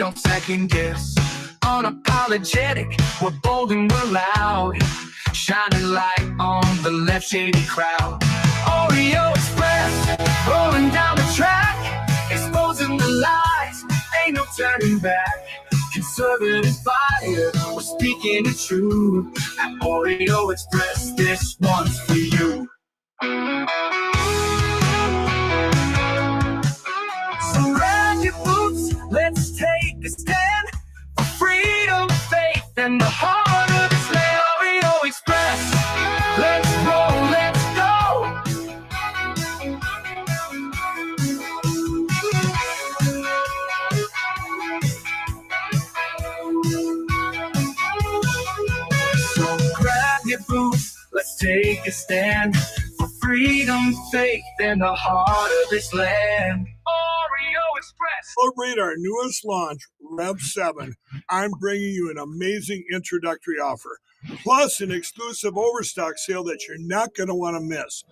don't second guess. Unapologetic, we're bold and we're loud, shining light on the left shady crowd. Oreo Express, rolling down the track, exposing the lies, ain't no turning back. Conservative fire, we're speaking the truth. At Oreo Express, this one's for you. So grab your boots, let's take a stand for freedom, faith, and the heart of this land. Oreo Express, let's roll, let's go. So grab your boots, let's take a stand for freedom, faith, and the heart of this land. Oreo Express. Celebrate our newest launch, Rev 7. I'm bringing you an amazing introductory offer, plus an exclusive overstock sale that you're not going to want to miss.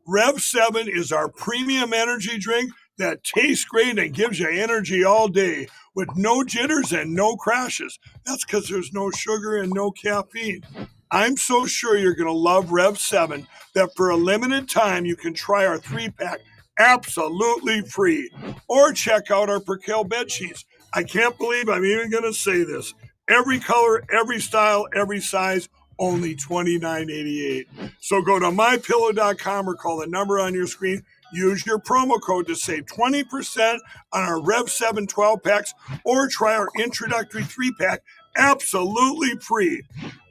Rev 7 is our premium energy drink that tastes great and gives you energy all day with no jitters and no crashes. That's because there's no sugar and no caffeine. I'm so sure you're going to love Rev 7 that for a limited time you can try our 3-pack absolutely free. Or check out our Percale bed sheets. I can't believe I'm even going to say this. Every color, every style, every size, only $29.88. So go to mypillow.com or call the number on your screen. Use your promo code to save 20% on our Rev 7 12-packs or try our introductory 3-pack absolutely free.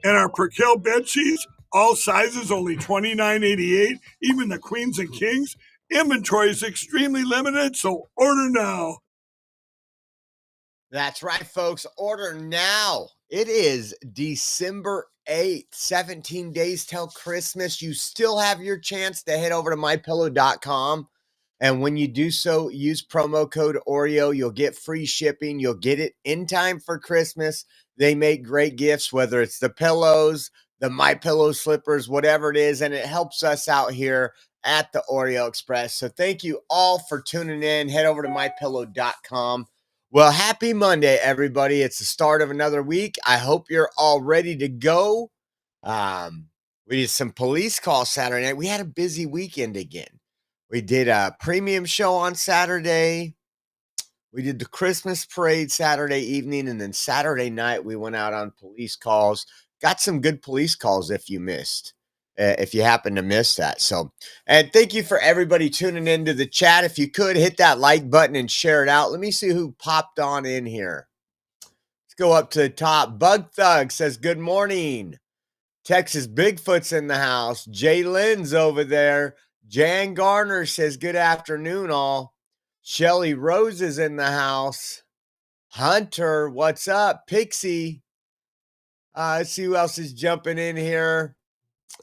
And our Percale bed sheets, all sizes, only $29.88, even the queens and kings. Inventory is extremely limited, so order now. That's right, folks. Order now. It is December 8th, 17 days till Christmas. You still have your chance to head over to mypillow.com. And when you do so, use promo code Oreo. You'll get free shipping. You'll get it in time for Christmas. They make great gifts, whether it's the pillows, the MyPillow slippers, whatever it is. And it helps us out here at the Oreo Express. So thank you all for tuning in. Head over to mypillow.com. Well, happy Monday, everybody. It's the start of another week. I hope you're all ready to go. We did some police calls Saturday night. We had a busy weekend again. We did a premium show on Saturday. We did the Christmas parade Saturday evening, and then Saturday night we went out on police calls. Got some good police calls if you happen to miss that. So, and thank you for everybody tuning into the chat. If you could hit that like button and share it out. Let me see who popped on in here. Let's go up to the top. Bug Thug says, good morning. Texas Bigfoot's in the house. Jay Lynn's over there. Jan Garner says, good afternoon, all. Shelly Rose is in the house. Hunter, what's up? Pixie. Let's see who else is jumping in here.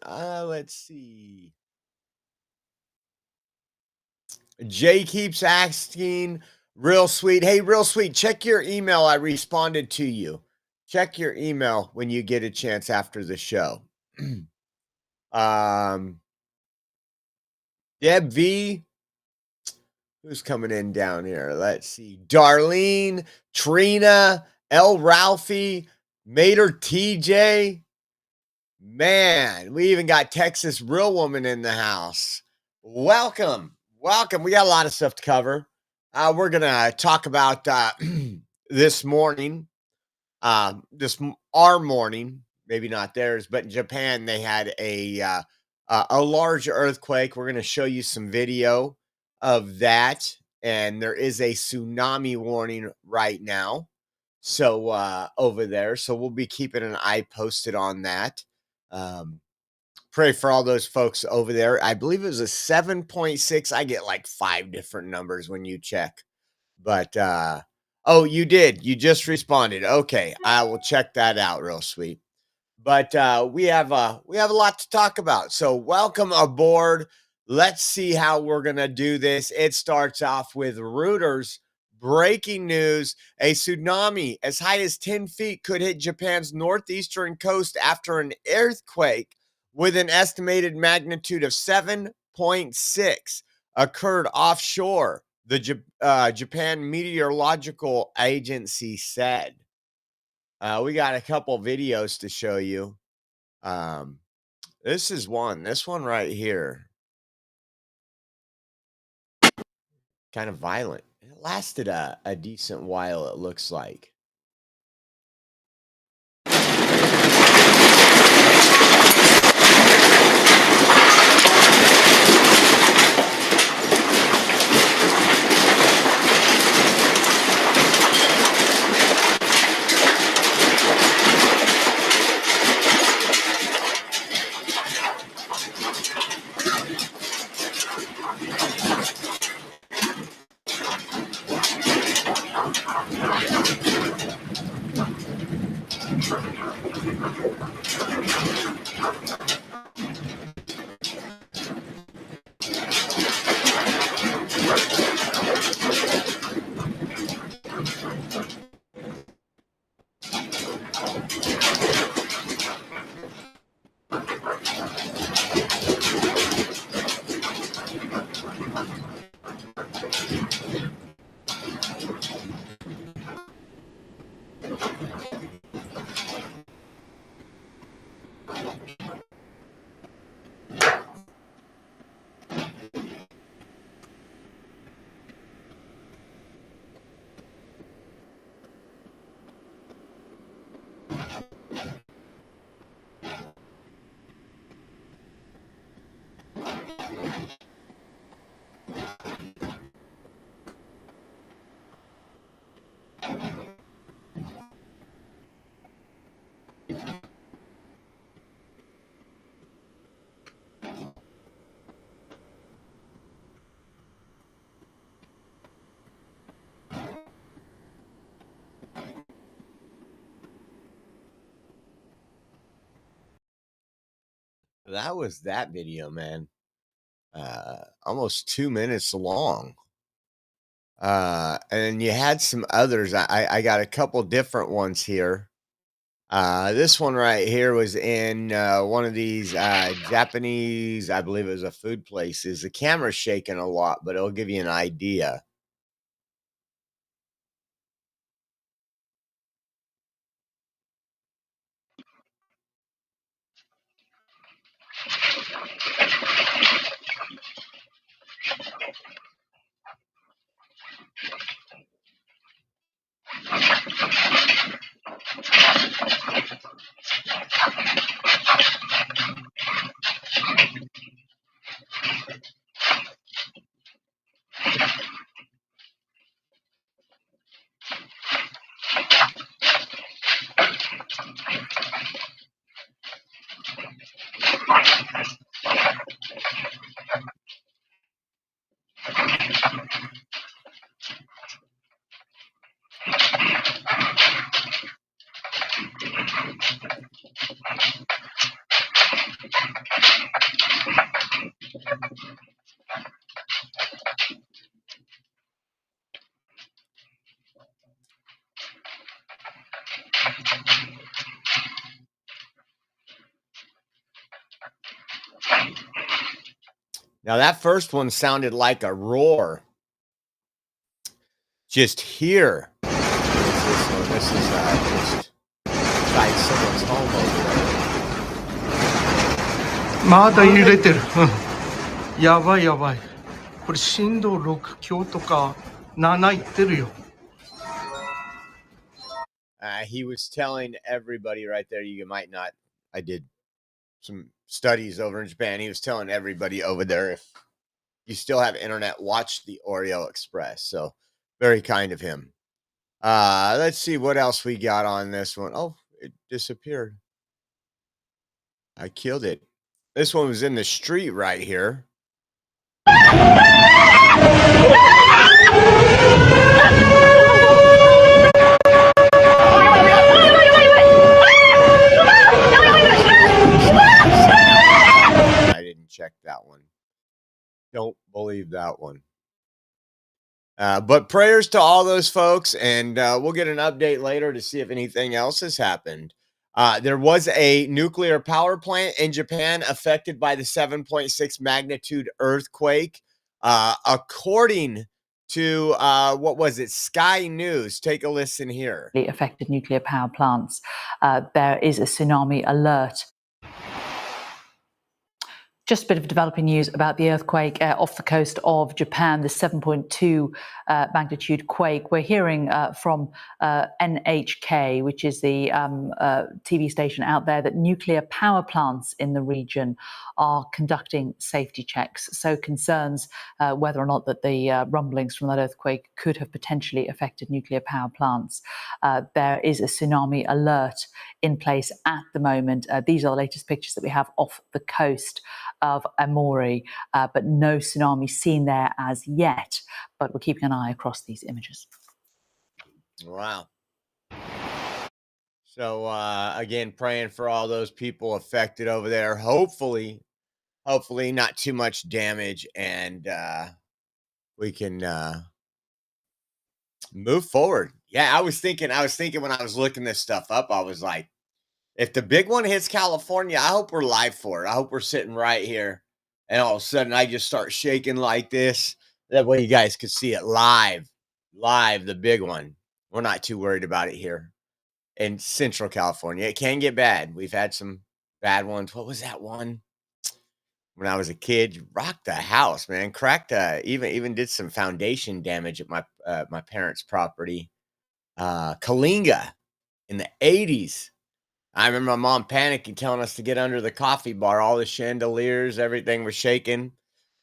Let's see. Jay keeps asking, Real Sweet. Hey, Real Sweet, check your email. I responded to you. Check your email when you get a chance after the show. Deb V. Who's coming in down here? Let's see. Darlene, Trina, L. Ralphie, Mater TJ. Man, we even got Texas Real Woman in the house. Welcome. Welcome. We got a lot of stuff to cover. We're going to talk about this morning, our morning, maybe not theirs, but in Japan, they had a large earthquake. We're going to show you some video of that. And there is a tsunami warning right now. So over there. So we'll be keeping an eye posted on that. Pray for all those folks over there. I believe it was a 7.6. I get like 5 different numbers when you check. But oh, you did. You just responded. Okay, I will check that out real sweet. But we have a lot to talk about. So welcome aboard. Let's see how we're going to do this. It starts off with Reuters. Breaking news, a tsunami as high as 10 feet could hit Japan's northeastern coast after an earthquake with an estimated magnitude of 7.6 occurred offshore the Japan Meteorological Agency said. We got a couple videos to show you. This is one. This one right here. Kind of violent. It lasted a decent while, it looks like. That was that video, man. Almost 2 minutes long. And you had some others. I got a couple different ones here. This one right here was in one of these Japanese, I believe it was a food places. The camera's shaking a lot, but it'll give you an idea. Now, that first one sounded like a roar. Just here. This is just inside someone's home over there. まだ揺れてる。うん。やばいやばい。これ震度6強とか7いってるよ。He was telling everybody right there, you might not, I did some studies over in Japan. He was telling everybody over there, if you still have internet, watch the Oreo Express. So very kind of him. Let's see what else we got on this one. Oh, it disappeared. I killed it. This one was in the street right here. I didn't check that one. Don't believe that one. But prayers to all those folks, and we'll get an update later to see if anything else has happened. There was a nuclear power plant in Japan affected by the 7.6 magnitude earthquake. According to what was it? Sky News. Take a listen here. Affected nuclear power plants. There is a tsunami alert. Just a bit of developing news about the earthquake off the coast of Japan, the 7.2 magnitude quake. We're hearing from NHK, which is the TV station out there, that nuclear power plants in the region are conducting safety checks. So concerns whether or not that the rumblings from that earthquake could have potentially affected nuclear power plants. There is a tsunami alert in place at the moment. These are the latest pictures that we have off the coast of Amori, but no tsunami seen there as yet. But we're keeping an eye across these images. Wow. So again, praying for all those people affected over there. Hopefully not too much damage, and we can move forward. Yeah, I was thinking when I was looking this stuff up, I was like, if the big one hits California, I hope we're live for it. I hope we're sitting right here, and all of a sudden I just start shaking like this. That way you guys could see it live, the big one. We're not too worried about it here in Central California. It can get bad. We've had some bad ones. What was that one? When I was a kid, you rocked the house, man. Cracked, even did some foundation damage at my parents' property. Kalinga in the 80s. I remember my mom panicking, telling us to get under the coffee bar. All the chandeliers, everything was shaking.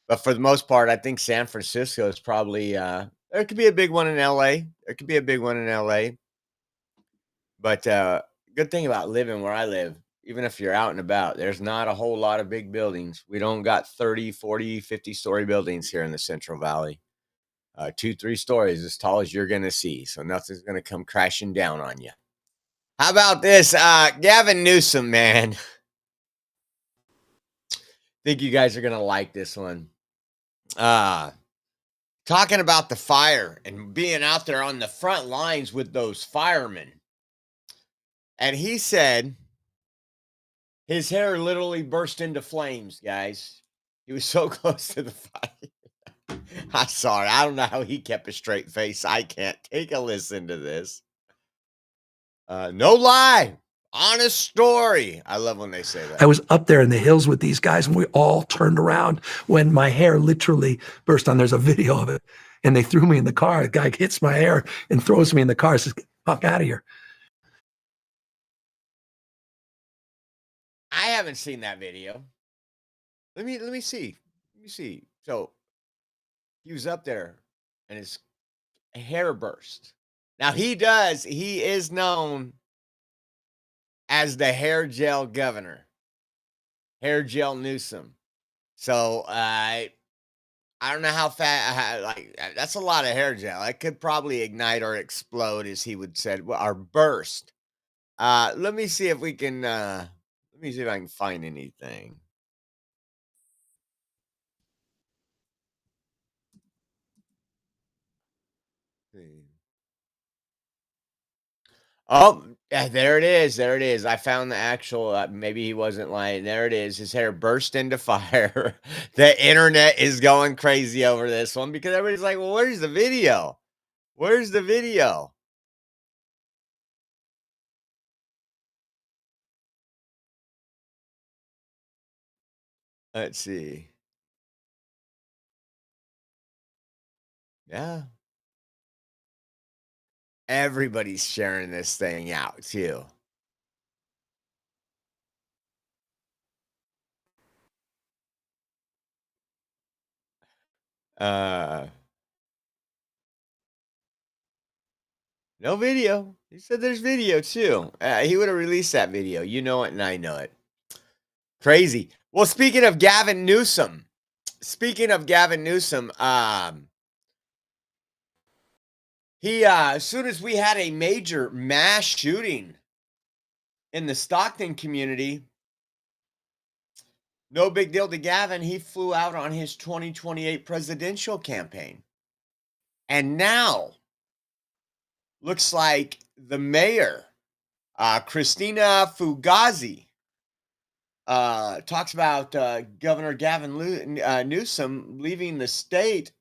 But for the most part, I think San Francisco is probably, there could be a big one in LA. But good thing about living where I live, even if you're out and about, there's not a whole lot of big buildings. We don't got 30, 40, 50-story buildings here in the Central Valley. 2-3 stories as tall as you're going to see. So nothing's going to come crashing down on you. How about this? Gavin Newsom, man. Think you guys are going to like this one. Talking about the fire and being out there on the front lines with those firemen. And he said his hair literally burst into flames, guys. He was so close to the fire. I'm sorry. I don't know how he kept a straight face. I can't. Take a listen to this. No lie. Honest story. I love when they say that. I was up there in the hills with these guys, and we all turned around when my hair literally burst on. There's a video of it. And they threw me in the car. The guy hits my hair and throws me in the car. Says, "Get the fuck out of here." I haven't seen that video. Let me see. So he was up there and his hair burst. Now he is known as the hair gel governor, hair gel Newsom. So I don't know how fast, that's a lot of hair gel. It could probably ignite or explode, as he would said, or burst. Let me see if we can, let me see if I can find anything. Oh, yeah, there it is. I found the actual, maybe he wasn't lying. There it is. His hair burst into fire. The internet is going crazy over this one because everybody's like, well, where's the video? Let's see. Yeah. Everybody's sharing this thing out too. No video. He said there's video too. He would have released that video. You know it and I know it. Crazy. Well, speaking of Gavin Newsom, he as soon as we had a major mass shooting in the Stockton community, no big deal to Gavin. He flew out on his 2028 presidential campaign. And now looks like the mayor, Christina Fugazi, talks about Governor Gavin Newsom leaving the state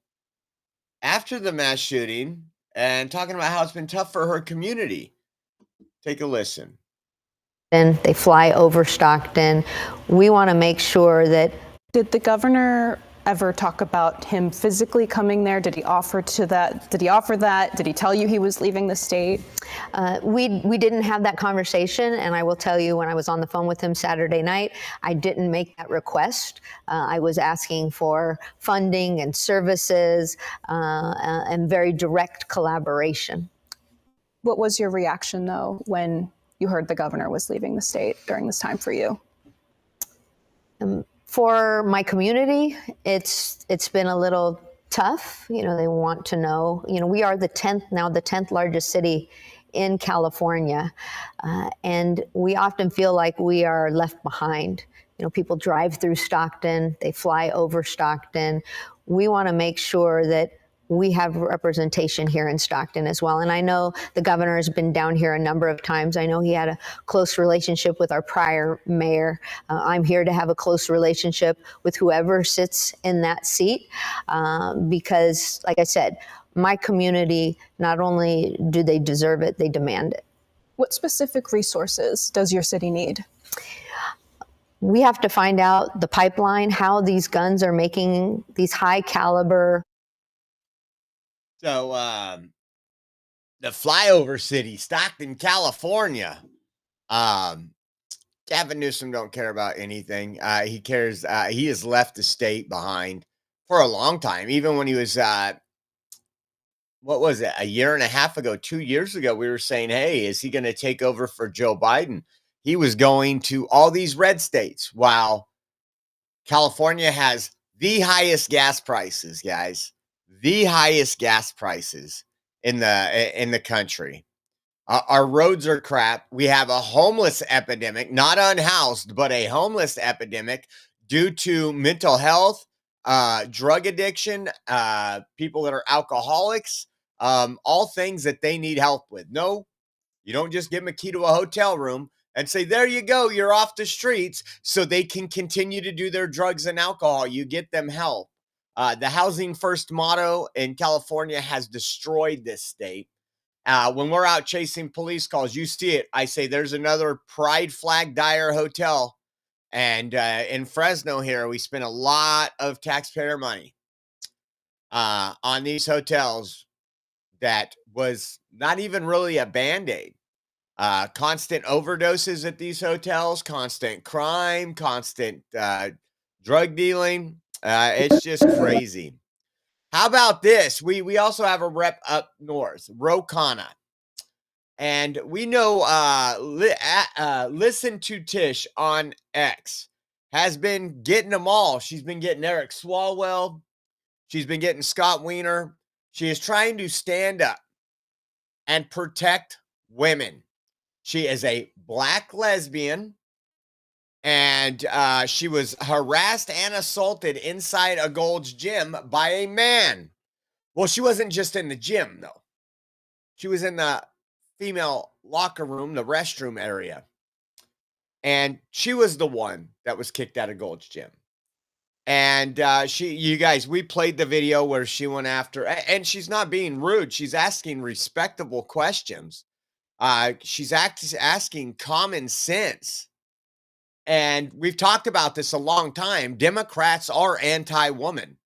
after the mass shooting and talking about how it's been tough for her community. Take a listen. They fly over Stockton. We want to make sure that. Did the governor ever talk about him physically coming there? Did he offer that? Did he tell you he was leaving the state? We didn't have that conversation, and I will tell you, when I was on the phone with him Saturday night, I didn't make that request. I was asking for funding and services and very direct collaboration. What was your reaction, though, when you heard the governor was leaving the state during this time for you? For my community, it's been a little tough. You know, they want to know, you know, we are the 10th largest city in California. And we often feel like we are left behind. You know, people drive through Stockton, they fly over Stockton. We want to make sure that we have representation here in Stockton as well. And I know the governor has been down here a number of times. I know he had a close relationship with our prior mayor. I'm here to have a close relationship with whoever sits in that seat because, like I said, my community, not only do they deserve it, they demand it. What specific resources does your city need? We have to find out the pipeline, how these guns are making these high caliber. So, the flyover city, Stockton, California. Gavin Newsom don't care about anything. He cares. He has left the state behind for a long time. Even when he was, what was it, a year and a half ago, 2 years ago, we were saying, hey, is he going to take over for Joe Biden? He was going to all these red states, while California has the highest gas prices, guys. The highest gas prices in the country. Our roads are crap. We have a homeless epidemic, not unhoused, but a homeless epidemic due to mental health, drug addiction, people that are alcoholics, all things that they need help with. No, you don't just give them a key to a hotel room and say, there you go, you're off the streets, so they can continue to do their drugs and alcohol. You get them help. The housing first motto in California has destroyed this state. When we're out chasing police calls, you see it. I say, there's another Pride Flag Dyer hotel. And in Fresno here, we spend a lot of taxpayer money on these hotels that was not even really a Band-Aid. Constant overdoses at these hotels, constant crime, constant drug dealing. It's just crazy. How about this? We also have a rep up north, Ro Khanna. And we know Listen to Tish on X has been getting them all. She's been getting Eric Swalwell. She's been getting Scott Wiener. She is trying to stand up and protect women. She is a black lesbian. And she was harassed and assaulted inside a Gold's Gym by a man. Well, she wasn't just in the gym, though. She was in the female locker room, the restroom area. And she was the one that was kicked out of Gold's Gym. And you guys, we played the video where she went after, and she's not being rude. She's asking respectable questions. She's asking common sense. And we've talked about this a long time. Democrats are anti-woman.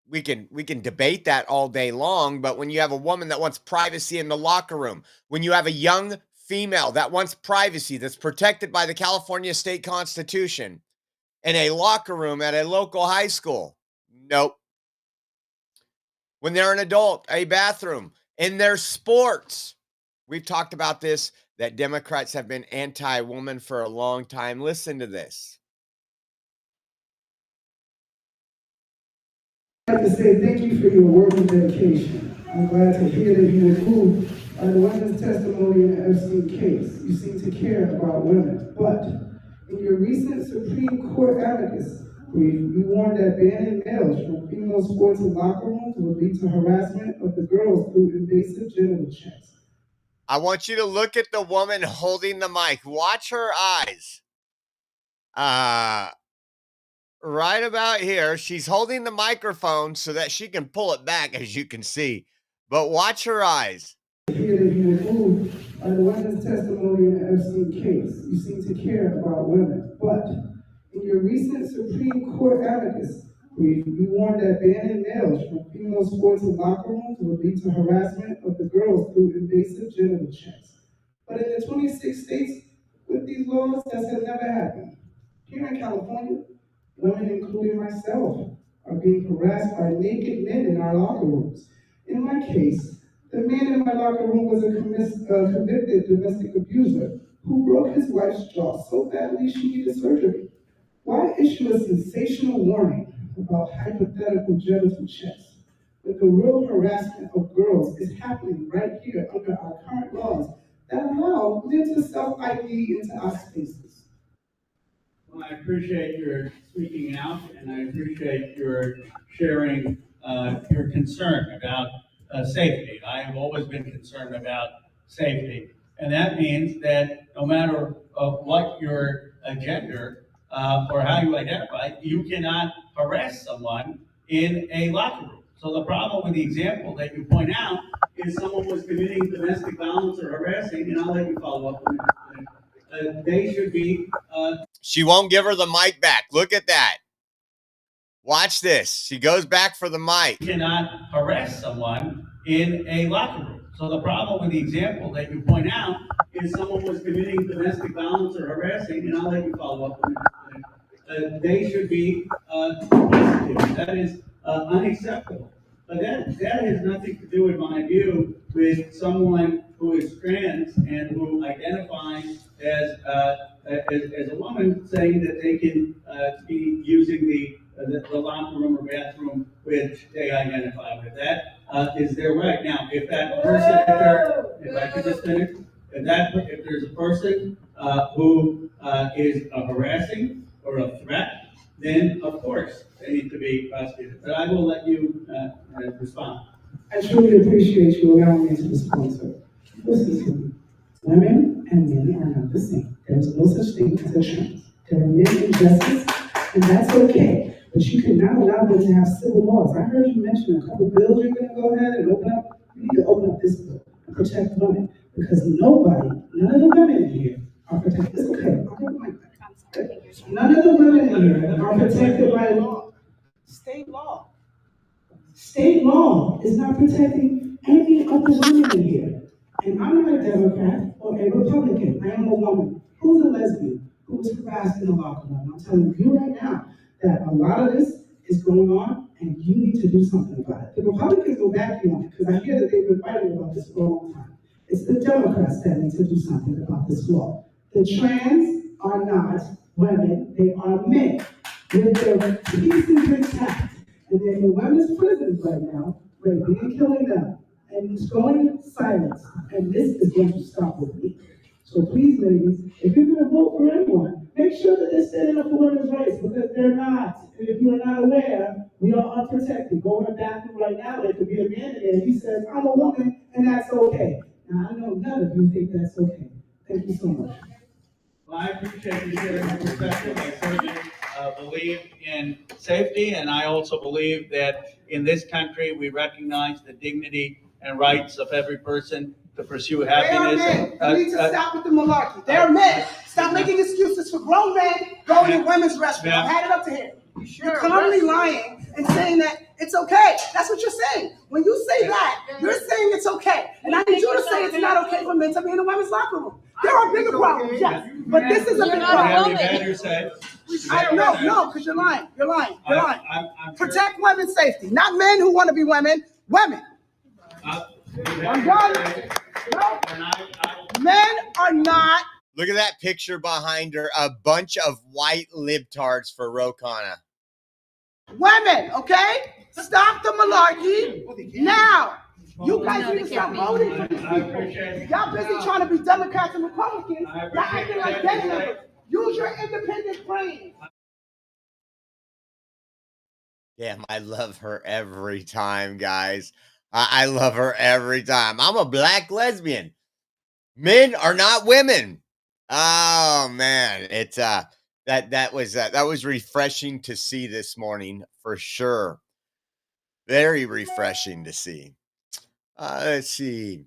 We can debate that all day long, but when you have a woman that wants privacy in the locker room, when you have a young female that wants privacy that's protected by the California State Constitution in a locker room at a local high school, nope. When they're an adult, a bathroom, in their sports, we've talked about this, that Democrats have been anti-woman for a long time. Listen to this. I'd like to say thank you for your work and dedication. I'm glad to hear that you were moved by the women's testimony in the Epstein case. You seem to care about women. But in your recent Supreme Court amicus brief, you warned that banning males from female sports and locker rooms would lead to harassment of the girls through invasive genital checks. I want you to look at the woman holding the mic. Watch her eyes. right about here. She's holding the microphone so that she can pull it back, as you can see. But watch her eyes. Here that you were moved by the women's testimony in the Epstein case. You seem to care about women, but in your recent Supreme Court amicus brief, you warned that banning males from female sports and locker rooms would lead to harassment of the girls through invasive genital checks. But in the 26 states with these laws, that has never happened. Here in California, women, including myself, are being harassed by naked men in our locker rooms. In my case, the man in my locker room was a convicted domestic abuser who broke his wife's jaw so badly she needed surgery. Why issue a sensational warning about hypothetical genital checks when the real harassment of girls is happening right here under our current laws that allow men to self-ID into our spaces? Well, I appreciate your speaking out, and I appreciate your sharing your concern about safety. I have always been concerned about safety, and that means that no matter what your gender or how you identify, you cannot harass someone in a locker room. So the problem with the example that you point out is someone was committing domestic violence or harassing, and I'll let you follow up on it. They should be. She won't give her the mic back. Look at that. Watch this. She goes back for the mic. You cannot harass someone in a locker room. So the problem with the example that you point out is someone was committing domestic violence or harassing, and I'll let you follow up on it. They should be prosecuted. That is unacceptable. But that has nothing to do, in my view, with someone who is trans and who identifies as a woman, saying that they can be using the locker room or bathroom which they identify with. That is their right. Now, if that person, if I could just finish, if there's a person who is harassing or a threat, then of course they need to be prosecuted. But I will let you respond. I truly appreciate you allowing me to respond, sir. Listen to me. Women and men are not the same. There's no such thing as a trans. There are men in justice, and that's okay. But you cannot allow them to have civil laws. I heard you mention a couple bills you're going to go ahead and open up. You need to open up this bill and protect women, because none of the women in here are protected. It's okay. I'll get my back. None of the women in here are protected by law. State law. State law is not protecting any of the women in here. And I'm not a Democrat or a Republican. I am a woman who's a lesbian, who was harassed in the locker room. I'm telling you right now that a lot of this is going on, and you need to do something about it. The Republicans will back you on it, because I hear that they've been fighting about this for a long time. It's the Democrats that need to do something about this law. The trans are not women, they are men with their pieces intact. And they're in the women's prisons right now, raping and killing them. And it's going silent. And this is going to stop with me. So please, ladies, if you're going to vote for anyone, make sure that they're standing up for women's rights, because they're not. And if you are not aware, we are unprotected. Go in the bathroom right now, there could be a man in there, and he says, I'm a woman, and that's okay. Now, I know none of you think that's okay. Thank you so much. Well, I appreciate you sharing your perspective. I certainly believe in safety, and I also believe that in this country we recognize the dignity and rights of every person to pursue happiness. They are men. You need to stop with the malarkey. They are men. Stop making excuses for grown men going to women's restrooms. I've had it up to here. You're calmly lying and saying that it's okay. That's what you're saying. When you say that, you're saying it's okay. And I need you to say it's not okay for men to be in a women's locker room. There are bigger problems, yes. But this is a big problem. No, because you're lying. You're lying. You're lying. Protect women's safety, not men who want to be women. Women. I'm done. No. Men are not. Look at that picture behind her. A bunch of white libtards for Ro Khanna. Women, okay? Stop the malarkey now. You guys need to stop voting for these people. Y'all busy trying to be Democrats and Republicans. Y'all acting like gang members. Use your independent brain. Damn, I love her every time, guys. I love her every time. I'm a black lesbian. Men are not women. Oh man, it's that was refreshing to see this morning for sure. Very refreshing to see. Let's see.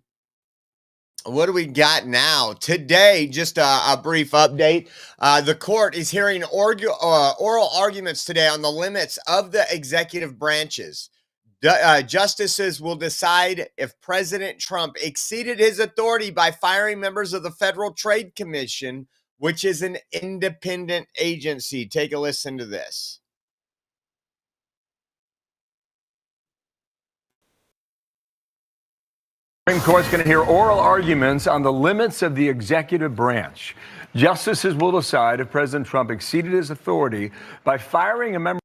What do we got now? Today, just a brief update. The court is hearing oral arguments today on the limits of the executive branches. Justices will decide if President Trump exceeded his authority by firing members of the Federal Trade Commission, which is an independent agency. Take a listen to this. The Supreme Court's going to hear oral arguments on the limits of the executive branch. Justices will decide if President Trump exceeded his authority by firing a member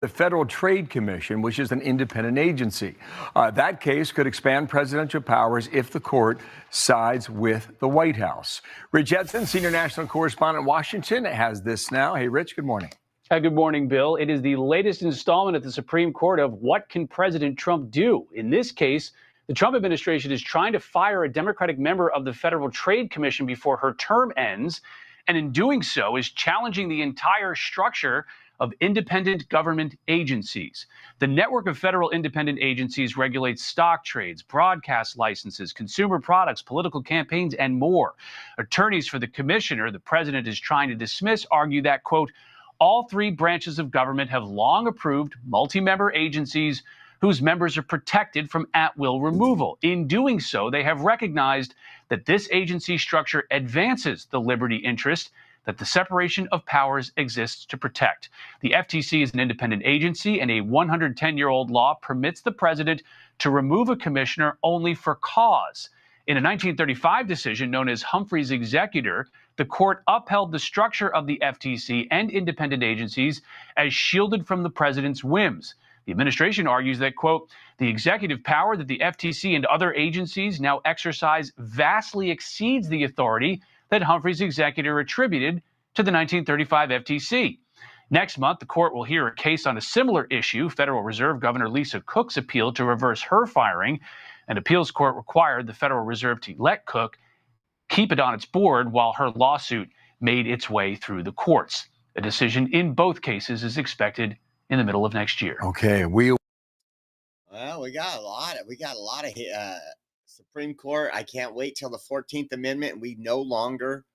of the Federal Trade Commission, which is an independent agency. That case could expand presidential powers if the court sides with the White House. Rich Edson, senior national correspondent in Washington, has this now. Hey, Rich, good morning. Good morning, Bill. It is the latest installment at the Supreme Court of what can President Trump do? In this case, the Trump administration is trying to fire a Democratic member of the Federal Trade Commission before her term ends, and in doing so is challenging the entire structure of independent government agencies. The network of federal independent agencies regulates stock trades, broadcast licenses, consumer products, political campaigns, and more. Attorneys for the commissioner the president is trying to dismiss argue that, quote, all three branches of government have long approved multi-member agencies whose members are protected from at-will removal. In doing so, they have recognized that this agency structure advances the liberty interest that the separation of powers exists to protect. The FTC is an independent agency, and a 110-year-old law permits the president to remove a commissioner only for cause. In a 1935 decision known as Humphrey's Executor, the court upheld the structure of the FTC and independent agencies as shielded from the president's whims. The administration argues that, quote, the executive power that the FTC and other agencies now exercise vastly exceeds the authority that Humphrey's Executor attributed to the 1935 FTC. Next month, the court will hear a case on a similar issue. Federal Reserve Governor Lisa Cook's appeal to reverse her firing. An appeals court required the Federal Reserve to let Cook keep it on its board while her lawsuit made its way through the courts. A decision in both cases is expected in the middle of next year. Okay, well, we got a lot of Supreme Court. I can't wait till the 14th Amendment. We no longer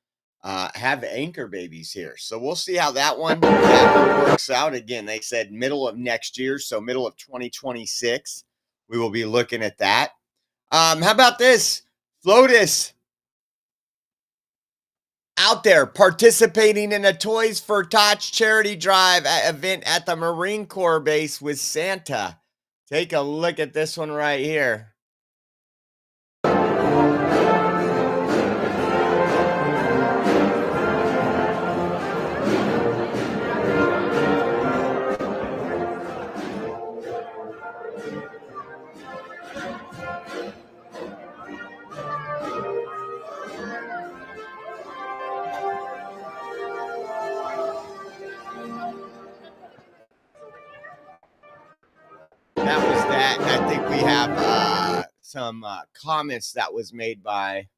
have anchor babies here, so we'll see how that one works out. Again, they said middle of next year, so middle of 2026. We will be looking at that. How about this? FLOTUS out there participating in a Toys for Tots charity drive event at the Marine Corps base with Santa. Take a look at this one right here. That was that. And I think we have some comments that was made by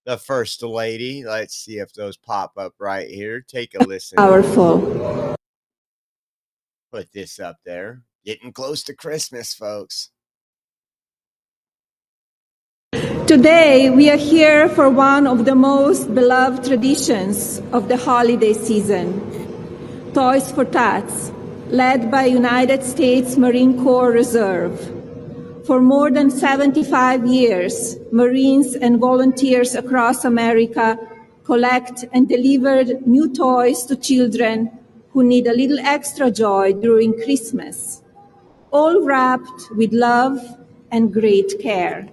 the First Lady. Let's see if those pop up right here. Take a listen. Powerful. Put this up there. Getting close to Christmas, folks. Today, we are here for one of the most beloved traditions of the holiday season, Toys for Tots, led by United States Marine Corps Reserve. For more than 75 years, Marines and volunteers across America collect and deliver new toys to children who need a little extra joy during Christmas, all wrapped with love and great care.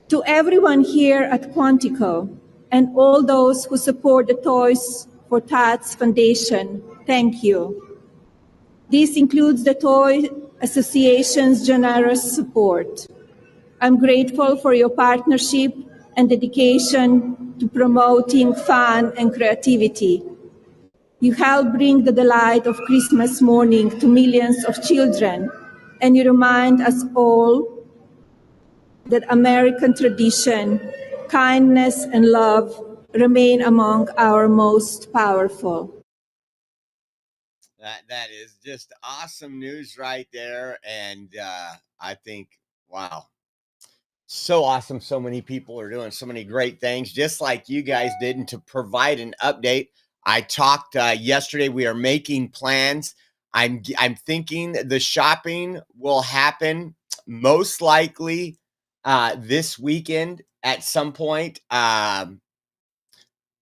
To everyone here at Quantico and all those who support the Toys for Tots Foundation, thank you. This includes the Toy Association's generous support. I'm grateful for your partnership and dedication to promoting fun and creativity. You help bring the delight of Christmas morning to millions of children, and you remind us all that American tradition, kindness, and love remain among our most powerful. That is just awesome news right there. And I think, wow, so awesome. So many people are doing so many great things, just like you guys did. And to provide an update, I talked yesterday. We are making plans. I'm thinking the shopping will happen most likely this weekend at some point. We're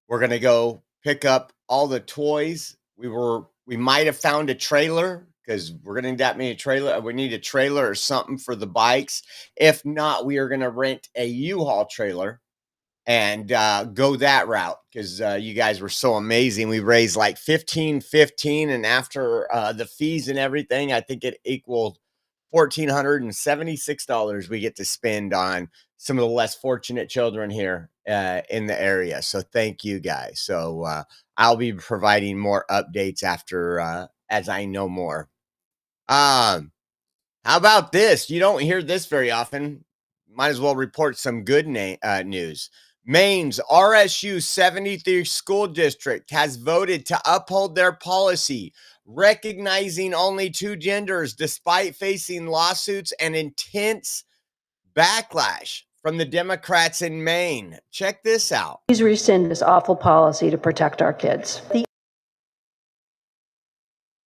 gonna go pick up all the toys. We might have found a trailer because we're gonna need that many trailer. We need a trailer or something for the bikes. If not, we are gonna rent a U-Haul trailer and go that route because you guys were so amazing. We raised like $15, and after the fees and everything, I think it equaled $1,476 we get to spend on some of the less fortunate children here in the area. So thank you guys. So I'll be providing more updates after as I know more. How about this? You don't hear this very often. Might as well report some good news. Maine's RSU 73 school district has voted to uphold their policy, recognizing only two genders despite facing lawsuits and intense backlash from the Democrats in Maine. Check this out. Please rescind this awful policy to protect our kids.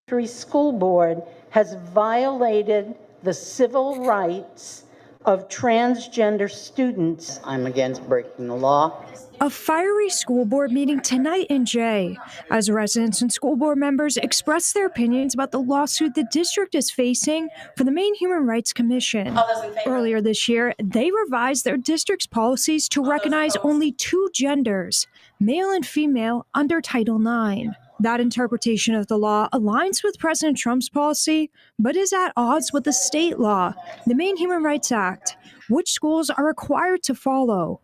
The school board has violated the civil rights of transgender students. I'm against breaking the law. A fiery school board meeting tonight in Jay, as residents and school board members express their opinions about the lawsuit the district is facing for the Maine Human Rights Commission. Earlier this year, they revised their district's policies to recognize only two genders, male and female, under Title IX. That interpretation of the law aligns with President Trump's policy, but is at odds with the state law, the Maine Human Rights Act, which schools are required to follow.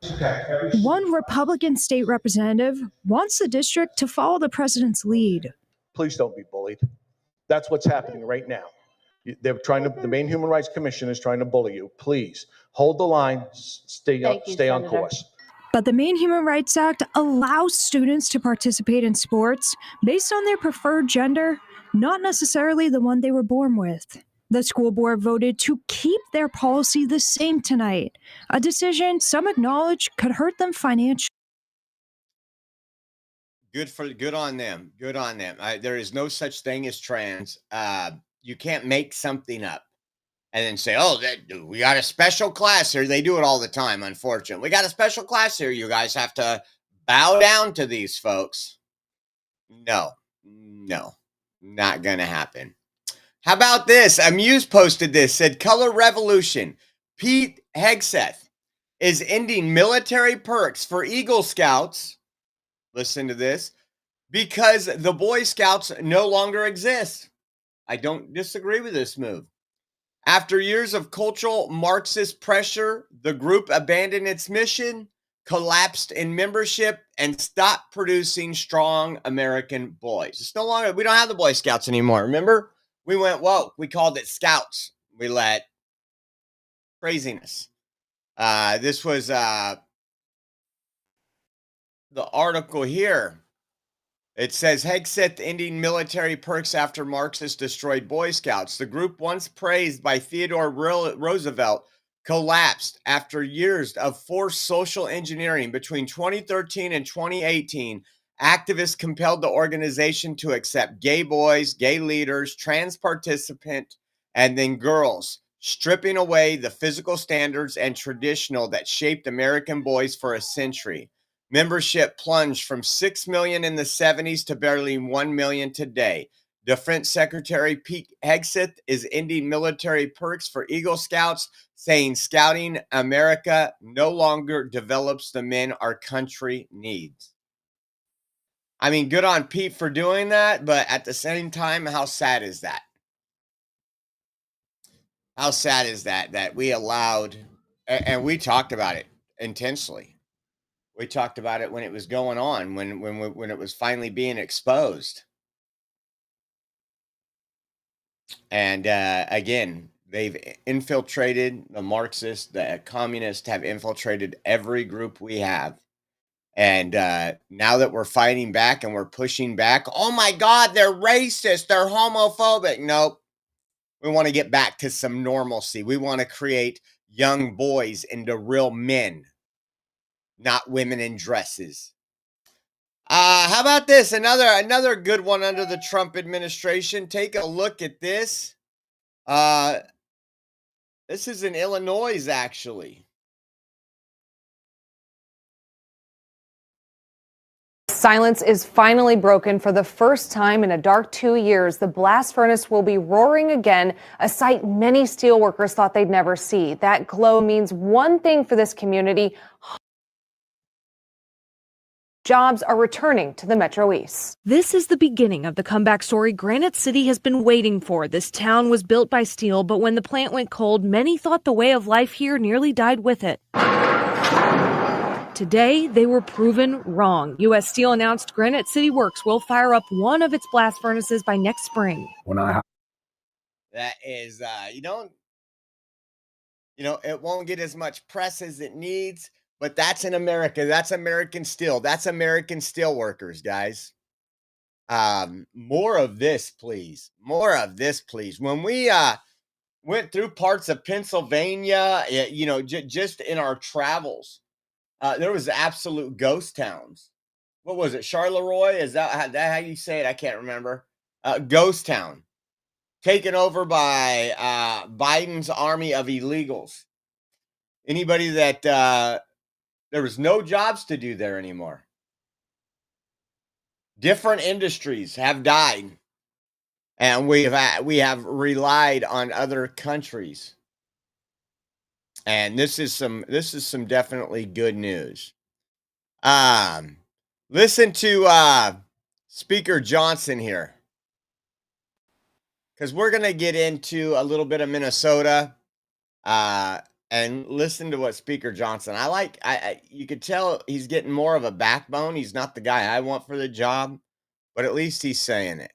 One Republican state representative wants the district to follow the president's lead. Please don't be bullied. That's what's happening right now. The Maine Human Rights Commission is trying to bully you. Please hold the line, stay on course. But the Maine Human Rights Act allows students to participate in sports based on their preferred gender, not necessarily the one they were born with. The school board voted to keep their policy the same tonight, a decision some acknowledge could hurt them financially. Good on them. Good on them. There is no such thing as trans. You can't make something up and then say, oh, we got a special class here. They do it all the time, unfortunately. We got a special class here. You guys have to bow down to these folks. No, not going to happen. How about this? Amuse posted this, said Color Revolution. Pete Hegseth is ending military perks for Eagle Scouts. Listen to this. Because the Boy Scouts no longer exist. I don't disagree with this move. After years of cultural Marxist pressure, the group abandoned its mission, collapsed in membership, and stopped producing strong American boys. It's no longer, we don't have the Boy Scouts anymore. Remember? We went woke. We called it Scouts. We let craziness. This was the article here. It says Hegseth ending military perks after Marxists destroyed Boy Scouts. The group, once praised by Theodore Roosevelt, collapsed after years of forced social engineering. Between 2013 and 2018, activists compelled the organization to accept gay boys, gay leaders, trans participants, and then girls, stripping away the physical standards and traditional that shaped American boys for a century. Membership plunged from 6 million in the 70s to barely 1 million today. Defense Secretary Pete Hegseth is ending military perks for Eagle Scouts, saying Scouting America no longer develops the men our country needs. I mean, good on Pete for doing that, but at the same time, how sad is that? How sad is that we allowed, and we talked about it intensely. We talked about it when it was going on, when it was finally being exposed. And again, they've infiltrated the Marxists, the communists have infiltrated every group we have. And now that we're fighting back and we're pushing back, oh my God, they're racist, they're homophobic. Nope. We want to get back to some normalcy. We want to create young boys into real men, not women in dresses. How about this? Another good one under the Trump administration. Take a look at this. This is in Illinois, actually. Silence is finally broken for the first time in a dark 2 years. The blast furnace will be roaring again, a sight many steelworkers thought they'd never see. That glow means one thing for this community. Jobs are returning to the Metro East. This is the beginning of the comeback story Granite City has been waiting for. This town was built by steel, but when the plant went cold, many thought the way of life here nearly died with it. Today, they were proven wrong. U.S. Steel announced Granite City Works will fire up one of its blast furnaces by next spring. That is, it won't get as much press as it needs, but that's in America. That's American steel. That's American steel workers, guys. More of this, please. More of this, please. When we went through parts of Pennsylvania, just in our travels, there was absolute ghost towns. What was it? Charleroi? Is that how you say it? I can't remember. Ghost town. Taken over by Biden's army of illegals. Anybody that there was no jobs to do there anymore. Different industries have died. And we have relied on other countries. And this is some definitely good news. Listen to Speaker Johnson here, because we're gonna get into a little bit of Minnesota, and listen to what Speaker Johnson. You could tell he's getting more of a backbone. He's not the guy I want for the job, but at least he's saying it.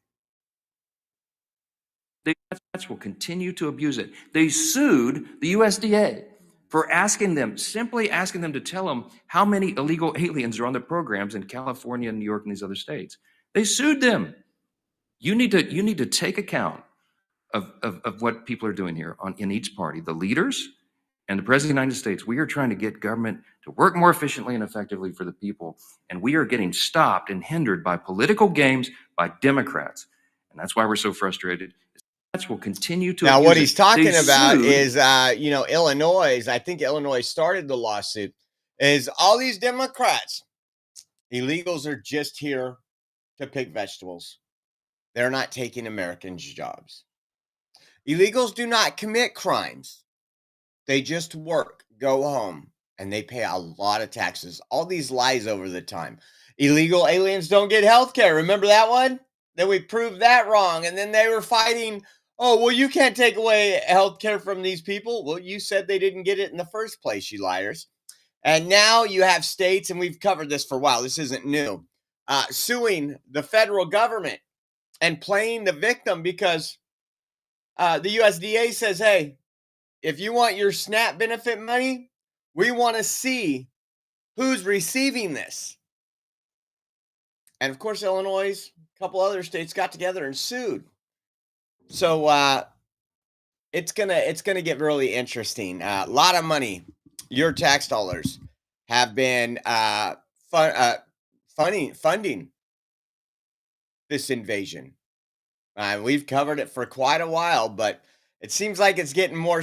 The Democrats will continue to abuse it. They sued the USDA for simply asking them to tell them how many illegal aliens are on the programs in California and New York and these other states. They sued them. You need to take account of what people are doing here in each party. The leaders and the President of the United States, we are trying to get government to work more efficiently and effectively for the people, and we are getting stopped and hindered by political games by Democrats. And that's why we're so frustrated. Will continue to. Now, what he's talking about is, Illinois. I think Illinois started the lawsuit. Is all these Democrats, illegals, are just here to pick vegetables. They're not taking Americans' jobs. Illegals do not commit crimes. They just work, go home, and they pay a lot of taxes. All these lies over the time. Illegal aliens don't get health care. Remember that one? Then we proved that wrong. And then they were fighting. Oh, well, you can't take away health care from these people. Well, you said they didn't get it in the first place, you liars. And now you have states, and we've covered this for a while. This isn't new. Suing the federal government and playing the victim because the USDA says, hey, if you want your SNAP benefit money, we want to see who's receiving this. And, of course, Illinois, a couple other states got together and sued. So it's gonna get really interesting. A lot of money, your tax dollars, have been funding this invasion. We've covered it for quite a while, but it seems like it's getting more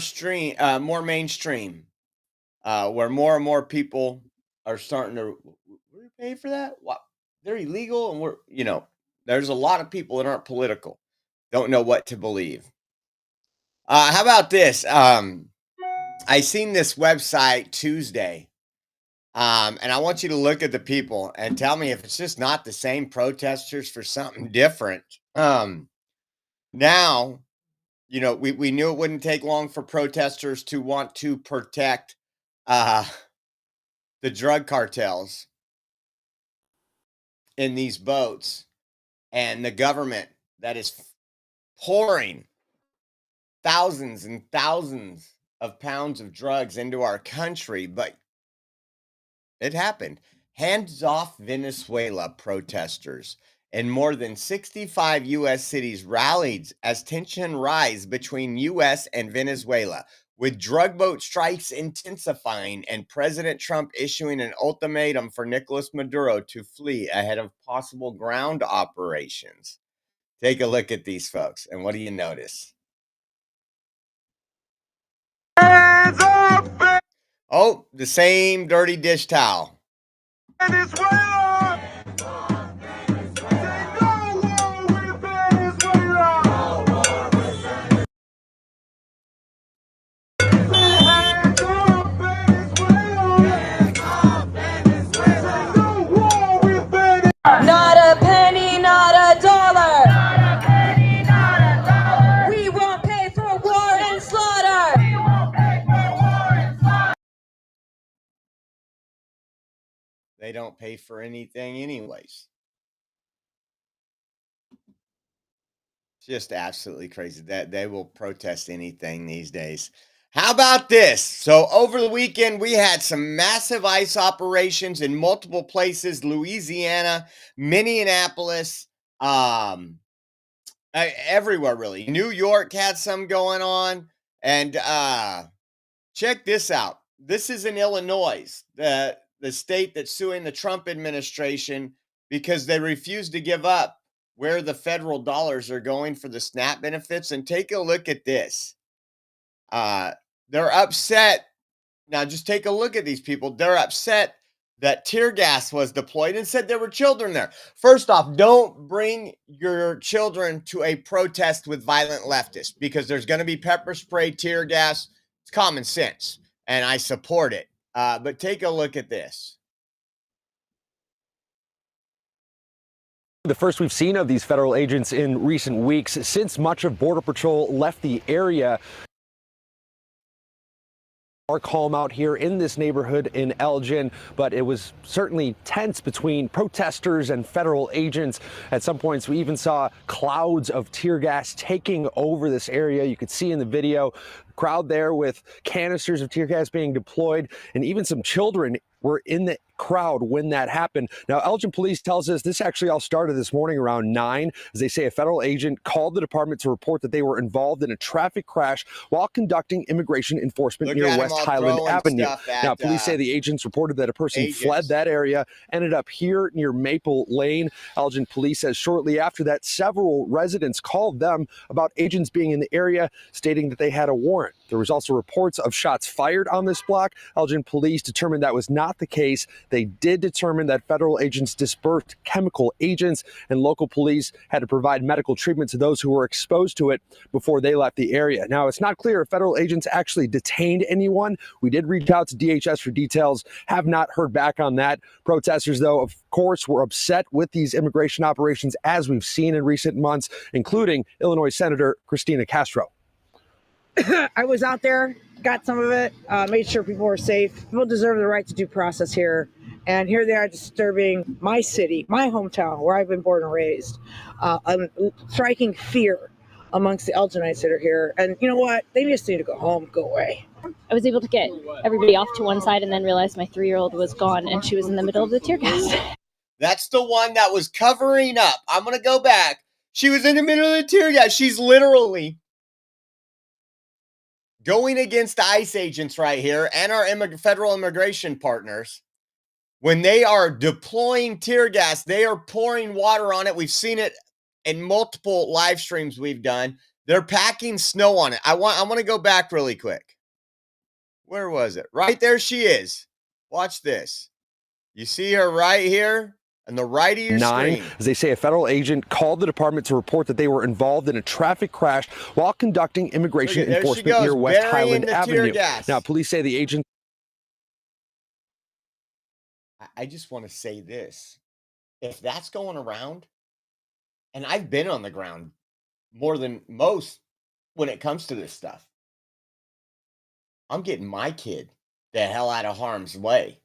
mainstream, where more and more people are starting to. We're paying for that? What? They're illegal, and there's a lot of people that aren't political. Don't know what to believe. How about this? I seen this website Tuesday, and I want you to look at the people and tell me if it's just not the same protesters for something different. Now, we knew it wouldn't take long for protesters to want to protect the drug cartels in these boats and the government that is pouring thousands and thousands of pounds of drugs into our country, but it happened. Hands off Venezuela protesters in more than 65 U.S. cities rallied as tension rise between U.S. and Venezuela, with drug boat strikes intensifying and President Trump issuing an ultimatum for Nicolas Maduro to flee ahead of possible ground operations. Take a look at these folks, and what do you notice? Oh, the same dirty dish towel. Not a penny, not a dollar. Not a penny, not a dollar. We won't pay for war and slaughter. We won't pay for war and slaughter. They don't pay for anything anyways. It's just absolutely crazy that they will protest anything these days. How about this? So over the weekend, we had some massive ICE operations in multiple places, Louisiana, Minneapolis, everywhere really. New York had some going on. And check this out. This is in Illinois, the state that's suing the Trump administration because they refuse to give up where the federal dollars are going for the SNAP benefits. And take a look at this. They're upset. Now, just take a look at these people. They're upset that tear gas was deployed and said there were children there. First off, don't bring your children to a protest with violent leftists because there's going to be pepper spray, tear gas. It's common sense, and I support it. But take a look at this. The first we've seen of these federal agents in recent weeks since much of Border Patrol left the area. Calm out here in this neighborhood in Elgin, but it was certainly tense between protesters and federal agents. At some points, we even saw clouds of tear gas taking over this area. You could see in the video, crowd there with canisters of tear gas being deployed, and even some children were in the crowd when that happened. Now, Elgin police tells us this actually all started this morning around 9, as they say a federal agent called the department to report that they were involved in a traffic crash while conducting immigration enforcement near West Highland Avenue. Now, police say the agents reported that a person fled that area, ended up here near Maple Lane. Elgin police says shortly after that, several residents called them about agents being in the area, stating that they had a warrant. There was also reports of shots fired on this block. Elgin police determined that was not the case. They did determine that federal agents dispersed chemical agents, and local police had to provide medical treatment to those who were exposed to it before they left the area. Now, it's not clear if federal agents actually detained anyone. We did reach out to DHS for details, have not heard back on that. Protesters, though, of course, were upset with these immigration operations, as we've seen in recent months, including Illinois Senator Christina Castro. I was out there, got some of it, made sure people were safe. People deserve the right to due process here. And here they are disturbing my city, my hometown, where I've been born and raised, striking fear amongst the Elginites that are here. And you know what? They just need to go home, go away. I was able to get everybody off to one side and then realized my 3-year-old was gone and she was in the middle of the tear gas. That's the one that was covering up. I'm going to go back. She was in the middle of the tear gas. She's literally going against ICE agents right here and our federal immigration partners. When they are deploying tear gas, they are pouring water on it. We've seen it in multiple live streams we've done. They're packing snow on it. I want to go back really quick. Where was it? Right there she is. Watch this. You see her right here on the right of your screen. As they say, a federal agent called the department to report that they were involved in a traffic crash while conducting immigration enforcement near West Highland Avenue. Now, police say the agent. I just want to say this. If that's going around, and I've been on the ground more than most when it comes to this stuff, I'm getting my kid the hell out of harm's way.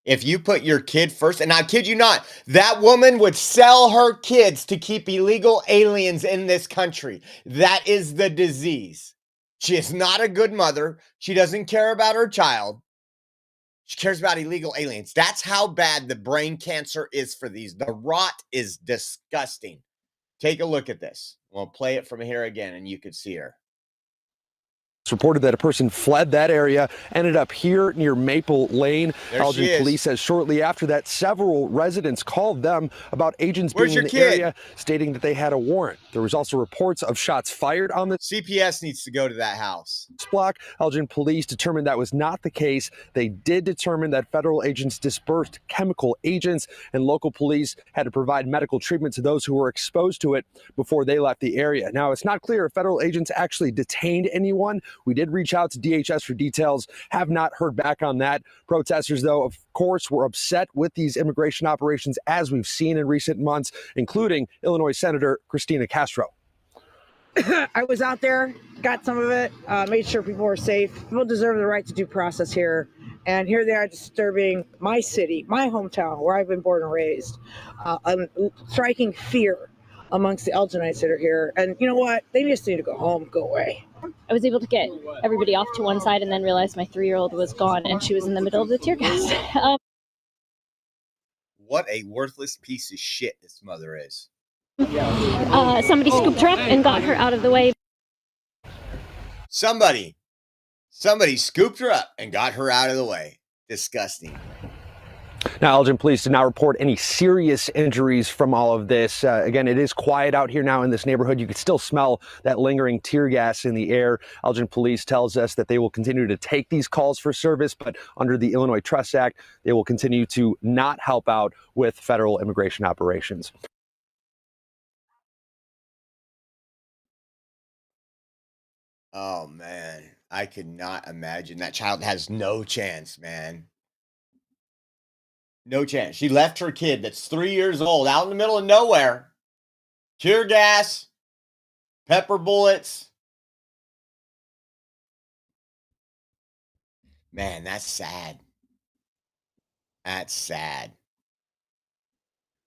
If you put your kid first, and I kid you not, that woman would sell her kids to keep illegal aliens in this country. That is the disease. She is not a good mother. She doesn't care about her child. She cares about illegal aliens. That's how bad the brain cancer is for these. The rot is disgusting. Take a look at this. We'll play it from here again, and you can see her. It's reported that a person fled that area, ended up here near Maple Lane. There she Elgin is. police says shortly after that, several residents called them about agents Where's being in your the kid? area, stating that they had a warrant. There was also reports of shots fired on the CPS needs to go to that house. block. Elgin police determined that was not the case. They did determine that federal agents dispersed chemical agents, and local police had to provide medical treatment to those who were exposed to it before they left the area. Now, it's not clear if federal agents actually detained anyone. We did reach out to DHS for details, have not heard back on that. Protesters, though, of course, were upset with these immigration operations, as we've seen in recent months, including Illinois Senator Christina Castro. I was out there, got some of it, made sure people were safe. People deserve the right to due process here. And here they are disturbing my city, my hometown, where I've been born and raised, striking fear amongst the Elginites that are here. And you know what? They just need to go home, go away. I was able to get everybody off to one side and then realized my 3-year-old was gone and she was in the middle of the tear gas. What a worthless piece of shit this mother is. Somebody scooped her up and got her out of the way. Somebody scooped her up and got her out of the way. Disgusting. Now, Elgin police did not report any serious injuries from all of this. Again, it is quiet out here now in this neighborhood. You can still smell that lingering tear gas in the air. Elgin police tells us that they will continue to take these calls for service, but under the Illinois Trust Act, they will continue to not help out with federal immigration operations. Oh, man. I could not imagine. That child has no chance, man. No chance. She left her kid that's 3 years old out in the middle of nowhere. Tear gas, pepper bullets. Man, that's sad. That's sad.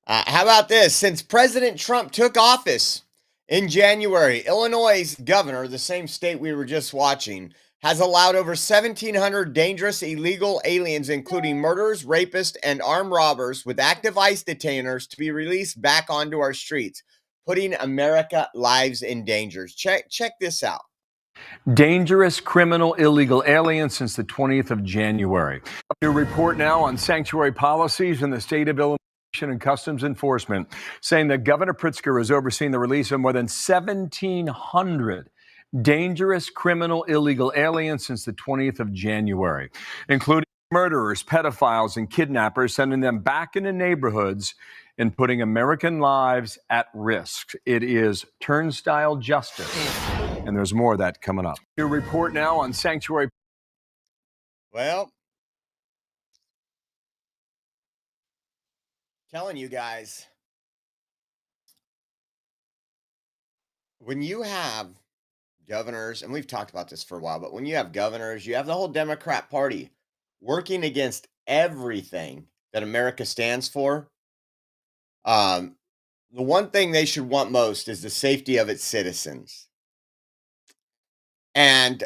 How about this? Since President Trump took office in January, Illinois' governor, the same state we were just watching, has allowed over 1,700 dangerous illegal aliens, including murderers, rapists, and armed robbers with active ICE detainers, to be released back onto our streets, putting America's lives in danger. Check this out. Dangerous criminal illegal aliens since the 20th of January. A new report now on sanctuary policies in the state of Illinois and Customs Enforcement, saying that Governor Pritzker is overseeing the release of more than 1,700 dangerous criminal illegal aliens since the 20th of January, including murderers, pedophiles, and kidnappers, sending them back into neighborhoods and putting American lives at risk. It is turnstile justice, and there's more of that coming up. New report now on sanctuary. Well, telling you guys, when you have governors, and we've talked about this for a while, but when you have governors, you have the whole Democrat Party working against everything that America stands for. The one thing they should want most is the safety of its citizens. And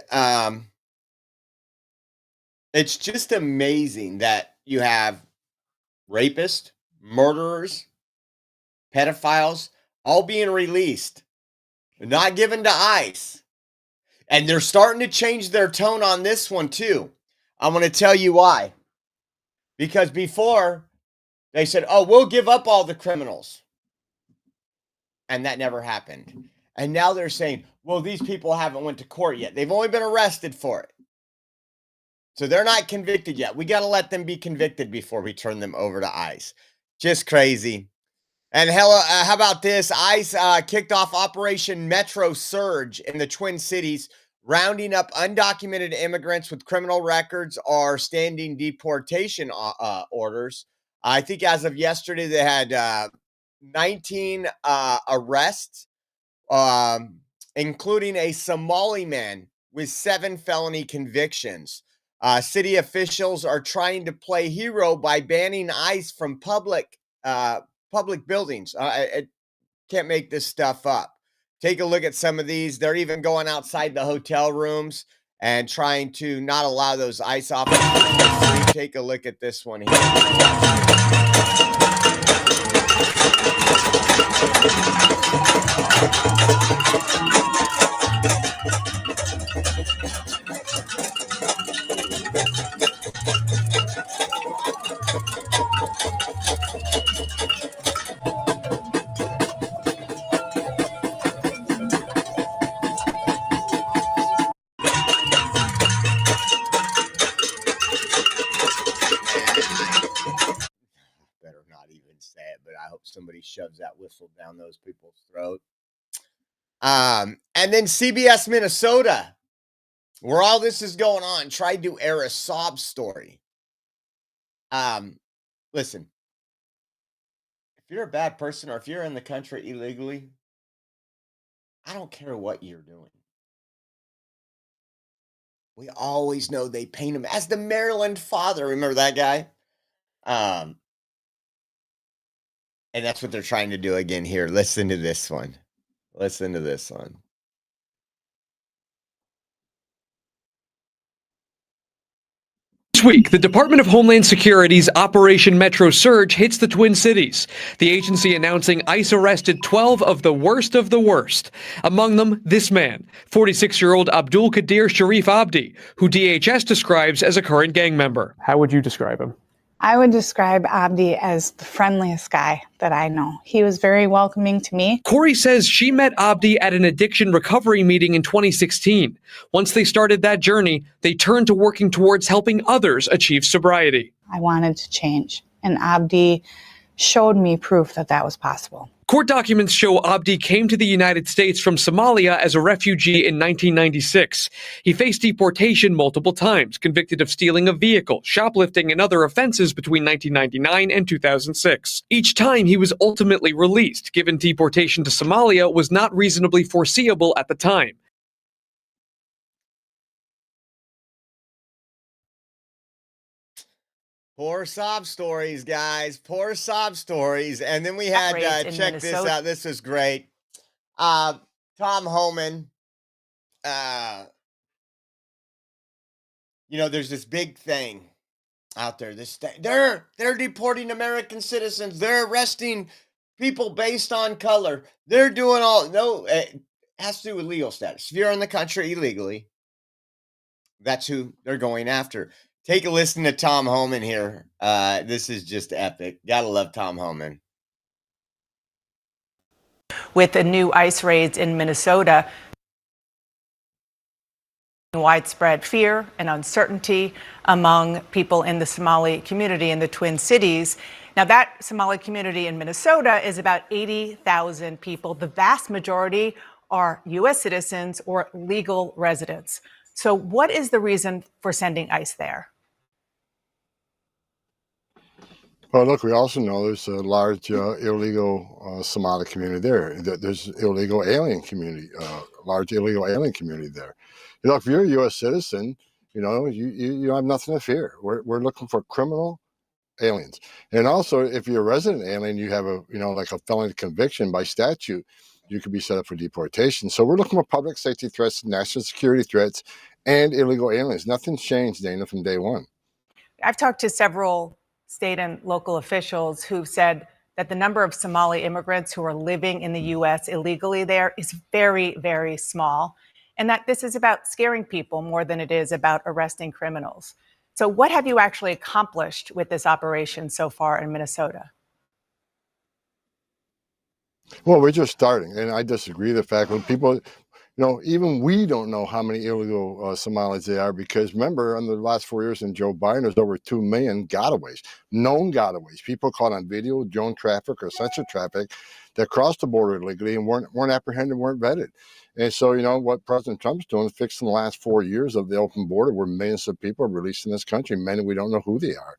it's just amazing that you have rapists, murderers, pedophiles, all being released, not given to ICE. And they're starting to change their tone on this one too. I'm going to tell you why. Because before they said, oh, we'll give up all the criminals. And that never happened. And now they're saying, well, these people haven't went to court yet. They've only been arrested for it. So they're not convicted yet. We got to let them be convicted before we turn them over to ICE. Just crazy. And how about this? ICE kicked off Operation Metro Surge in the Twin Cities, rounding up undocumented immigrants with criminal records or standing deportation orders. I think as of yesterday, they had 19 arrests, including a Somali man with 7 felony convictions. City officials are trying to play hero by banning ICE from public buildings. I can't make this stuff up. Take a look at some of these. They're even going outside the hotel rooms and trying to not allow those ICE officers. Take a look at this one here. Better not even say it, but I hope somebody shoves that whistle down those people's throat. And then CBS Minnesota, where all this is going on, tried to air a sob story. Listen, if you're a bad person or if you're in the country illegally, I don't care what you're doing. We always know they paint him as the Maryland father. Remember that guy? And that's what they're trying to do again here. Listen to this one. Listen to this one. This week, the Department of Homeland Security's Operation Metro Surge hits the Twin Cities. The agency announcing ICE arrested 12 of the worst. Among them, this man, 46-year-old Abdul Qadir Sharif Abdi, who DHS describes as a current gang member. How would you describe him? I would describe Abdi as the friendliest guy that I know. He was very welcoming to me. Corey says she met Abdi at an addiction recovery meeting in 2016. Once they started that journey, they turned to working towards helping others achieve sobriety. I wanted to change, and Abdi showed me proof that that was possible. Court documents show Abdi came to the United States from Somalia as a refugee in 1996. He faced deportation multiple times, convicted of stealing a vehicle, shoplifting, and other offenses between 1999 and 2006. Each time he was ultimately released, given deportation to Somalia was not reasonably foreseeable at the time. Poor sob stories, guys. Poor sob stories. And then we had, check this out. This is great. Tom Homan. You know, there's this big thing out there. They're deporting American citizens. They're arresting people based on color. They're doing it has to do with legal status. If you're in the country illegally, that's who they're going after. Take a listen to Tom Homan here. This is just epic. Gotta love Tom Homan. With the new ICE raids in Minnesota, widespread fear and uncertainty among people in the Somali community in the Twin Cities. Now, that Somali community in Minnesota is about 80,000 people. The vast majority are U.S. citizens or legal residents. So what is the reason for sending ICE there? Well, look, we also know there's a large illegal Somali community there. There's illegal alien community, large illegal alien community there. You know, if you're a U.S. citizen, you know, you have nothing to fear. We're looking for criminal aliens. And also, if you're a resident alien, you have like a felony conviction by statute, you could be set up for deportation. So we're looking for public safety threats, national security threats, and illegal aliens. Nothing's changed, Dana, from day one. I've talked to several state and local officials who've said that the number of Somali immigrants who are living in the U.S. illegally there is very, very small, and that this is about scaring people more than it is about arresting criminals. So what have you actually accomplished with this operation so far in Minnesota? Well, we're just starting, and I disagree with the fact that people, even we don't know how many illegal Somalis there are, because remember, in the last 4 years in Joe Biden, there's over 2 million gotaways, known gotaways, people caught on video, drone traffic or sensor traffic that crossed the border illegally and weren't apprehended, weren't vetted. And so, what President Trump's doing is fixing the last 4 years of the open border where millions of people are released in this country, many we don't know who they are.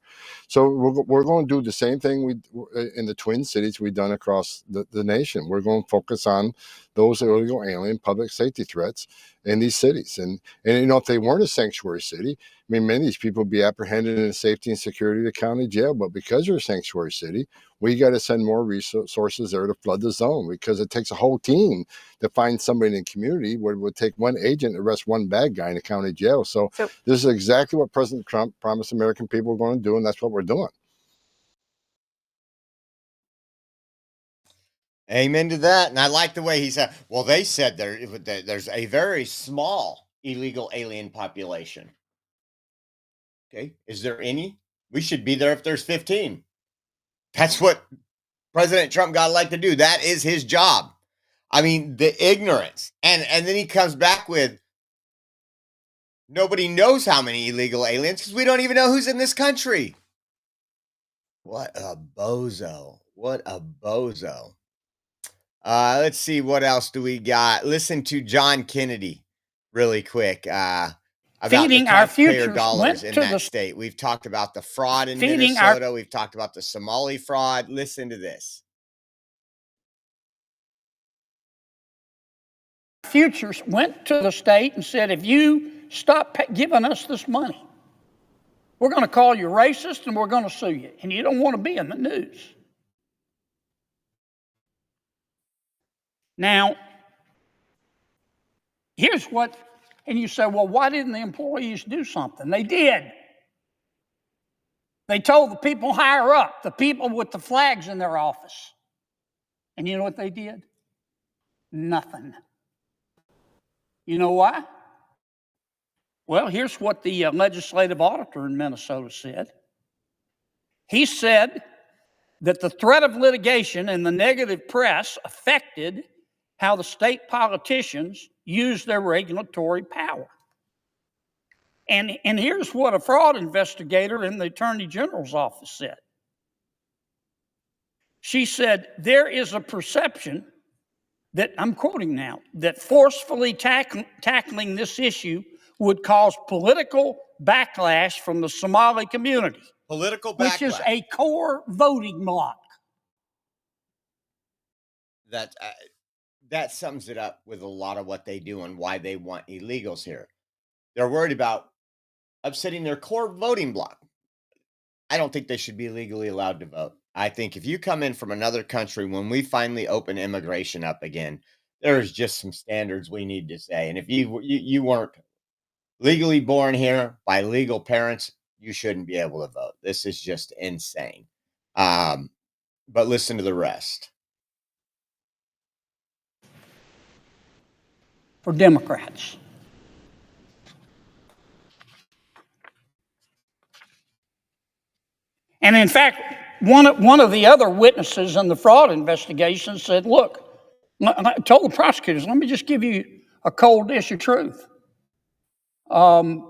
So we're going to do the same thing in the Twin Cities we've done across the nation. We're going to focus on those illegal alien public safety threats in these cities. And if they weren't a sanctuary city, I mean, many of these people would be apprehended in the safety and security of the county jail. But because they're a sanctuary city, we got to send more resources there to flood the zone, because it takes a whole team to find somebody in the community where it would take one agent to arrest one bad guy in a county jail. So this is exactly what President Trump promised American people were going to do, and that's what we're doing. Amen to that. And I like the way he said, well, they said there's a very small illegal alien population. Okay. Is there any? We should be there if there's 15. That's what President Trump got like to do. That is his job. I mean, the ignorance. And then he comes back with, nobody knows how many illegal aliens because we don't even know who's in this country. What a bozo. What a bozo. Let's see, what else do we got? Listen to John Kennedy really quick about feeding the our taxpayer futures dollars went in to that the state. We've talked about the fraud in feeding Minnesota. We've talked about the Somali fraud. Listen to this. Futures went to the state and said, if you stop giving us this money, we're going to call you racist and we're going to sue you. And you don't want to be in the news. Now, here's what, and you say, well, why didn't the employees do something? They did. They told the people higher up, the people with the flags in their office. And you know what they did? Nothing. You know why? Well, here's what the legislative auditor in Minnesota said. He said that the threat of litigation and the negative press affected how the state politicians use their regulatory power. And here's what a fraud investigator in the Attorney General's office said. She said, there is a perception that, I'm quoting now, that forcefully tackling this issue would cause political backlash from the Somali community. Political backlash. Which is a core voting bloc. That sums it up with a lot of what they do and why they want illegals here. They're worried about upsetting their core voting bloc. I don't think they should be legally allowed to vote. I think if you come in from another country, when we finally open immigration up again, there's just some standards we need to say. And if you weren't legally born here by legal parents, you shouldn't be able to vote. This is just insane. But listen to the rest. For Democrats. And in fact, one of the other witnesses in the fraud investigation said, look, I told the prosecutors, let me just give you a cold dish of truth. The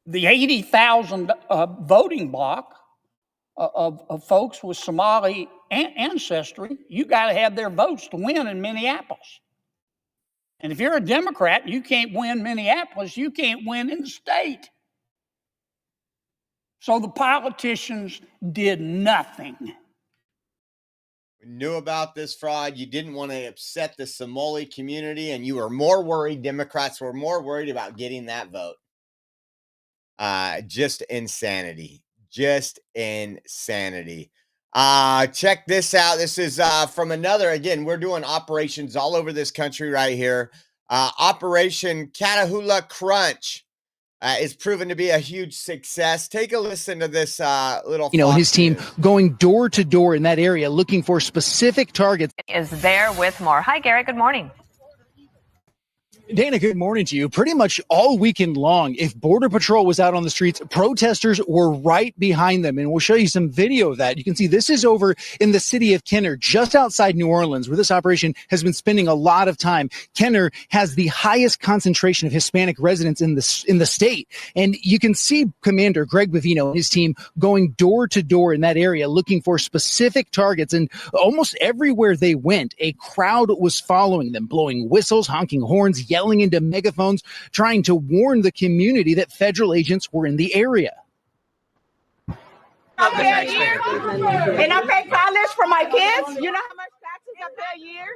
80,000 voting bloc of folks with Somali ancestry, you got to have their votes to win in Minneapolis. And if you're a Democrat and you can't win Minneapolis, you can't win in the state. So the politicians did nothing. We knew about this fraud. You didn't want to upset the Somali community, and you were more worried. Democrats were more worried about getting that vote. Just insanity. Just insanity. Check this out. This is from another, again, we're doing operations all over this country right here. Operation Catahoula Crunch is proven to be a huge success. Take a listen to this little. His team going door to door in that area looking for specific targets. Is there with more. Hi, Garrett. Good morning. Dana, good morning to you. Pretty much all weekend long, if Border Patrol was out on the streets, protesters were right behind them. And we'll show you some video of that. You can see this is over in the city of Kenner, just outside New Orleans, where this operation has been spending a lot of time. Kenner has the highest concentration of Hispanic residents in the state. And you can see Commander Greg Bavino and his team going door to door in that area looking for specific targets. And almost everywhere they went, a crowd was following them, blowing whistles, honking horns, yelling into megaphones, trying to warn the community that federal agents were in the area. And I pay college for my kids. You know how much taxes I pay a year?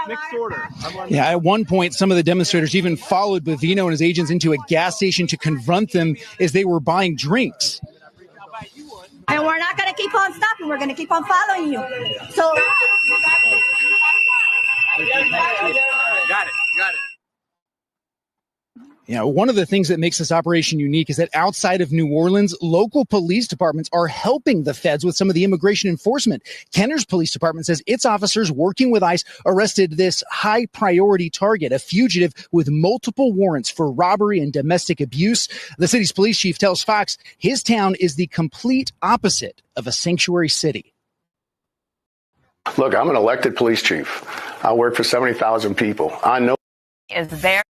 Mixed order. Yeah, at one point, some of the demonstrators even followed Bovino and his agents into a gas station to confront them as they were buying drinks. And we're not going to keep on stopping. We're going to keep on following you. So. Got it. Yeah, one of the things that makes this operation unique is that outside of New Orleans, local police departments are helping the feds with some of the immigration enforcement. Kenner's police department says its officers working with ICE arrested this high priority target, a fugitive with multiple warrants for robbery and domestic abuse. The city's police chief tells Fox his town is the complete opposite of a sanctuary city. Look, I'm an elected police chief. I work for 70,000 people. I know. Is there.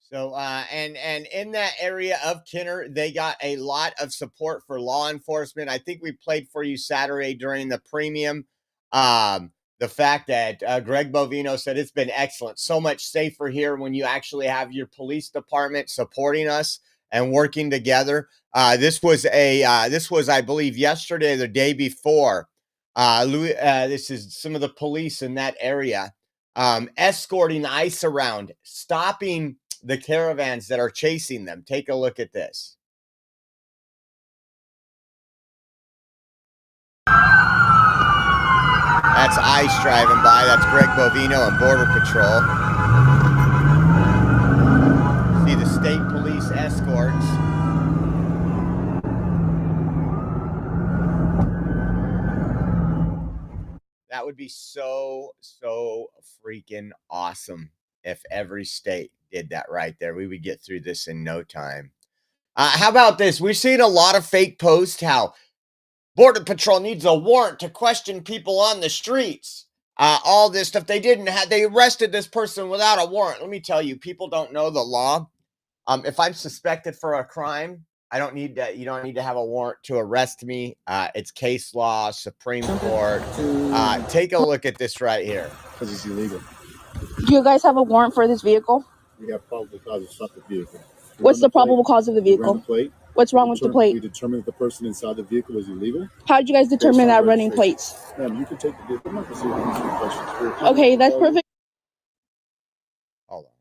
So, and in that area of Kenner, they got a lot of support for law enforcement. I think we played for you Saturday during the premium. The fact that Greg Bovino said it's been excellent, so much safer here when you actually have your police department supporting us and working together. This was, I believe, yesterday or the day before. This is some of the police in that area escorting ICE around, stopping the caravans that are chasing them. Take a look at this. That's ICE driving by. That's Greg Bovino and Border Patrol. See the state police escorts. That would be so freaking awesome if every state did that right there. We would get through this in no time. How about this? We've seen a lot of fake posts how Border Patrol needs a warrant to question people on the streets. All this stuff. They arrested this person without a warrant. Let me tell you, people don't know the law. If I'm suspected for a crime, I don't need that. You don't need to have a warrant to arrest me. It's case law, Supreme Court. Take a look at this right here. Because it's illegal. Do you guys have a warrant for this vehicle? We have probable cause to stop the vehicle. What's the probable cause of the vehicle? What's wrong with the plate? We determined that the person inside the vehicle is illegal. How did you guys determine that running plates? Ma'am, you can take the vehicle. I'm not going to answer your questions. Okay, that's perfect. Hold on.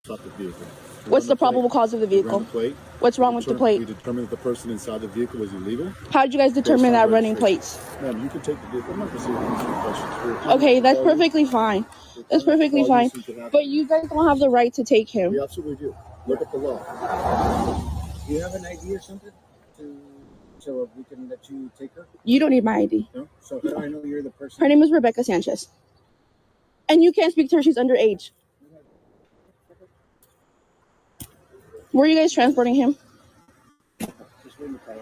Stop the vehicle. What's the probable cause of the vehicle? What's wrong with the plate? We determined that the person inside the vehicle is illegal. How did you guys determine that running plates? Ma'am, you can take the vehicle. I'm not going to answer your questions. Okay, that's perfectly fine. That's perfectly fine. But you guys don't have the right to take him. We absolutely do. Look at the law. Do you have an ID or something so we can let you take her? You don't need my ID. No? So how do I know you're the person? Her name is Rebecca Sanchez. And you can't speak to her. She's underage. Were you guys transporting him?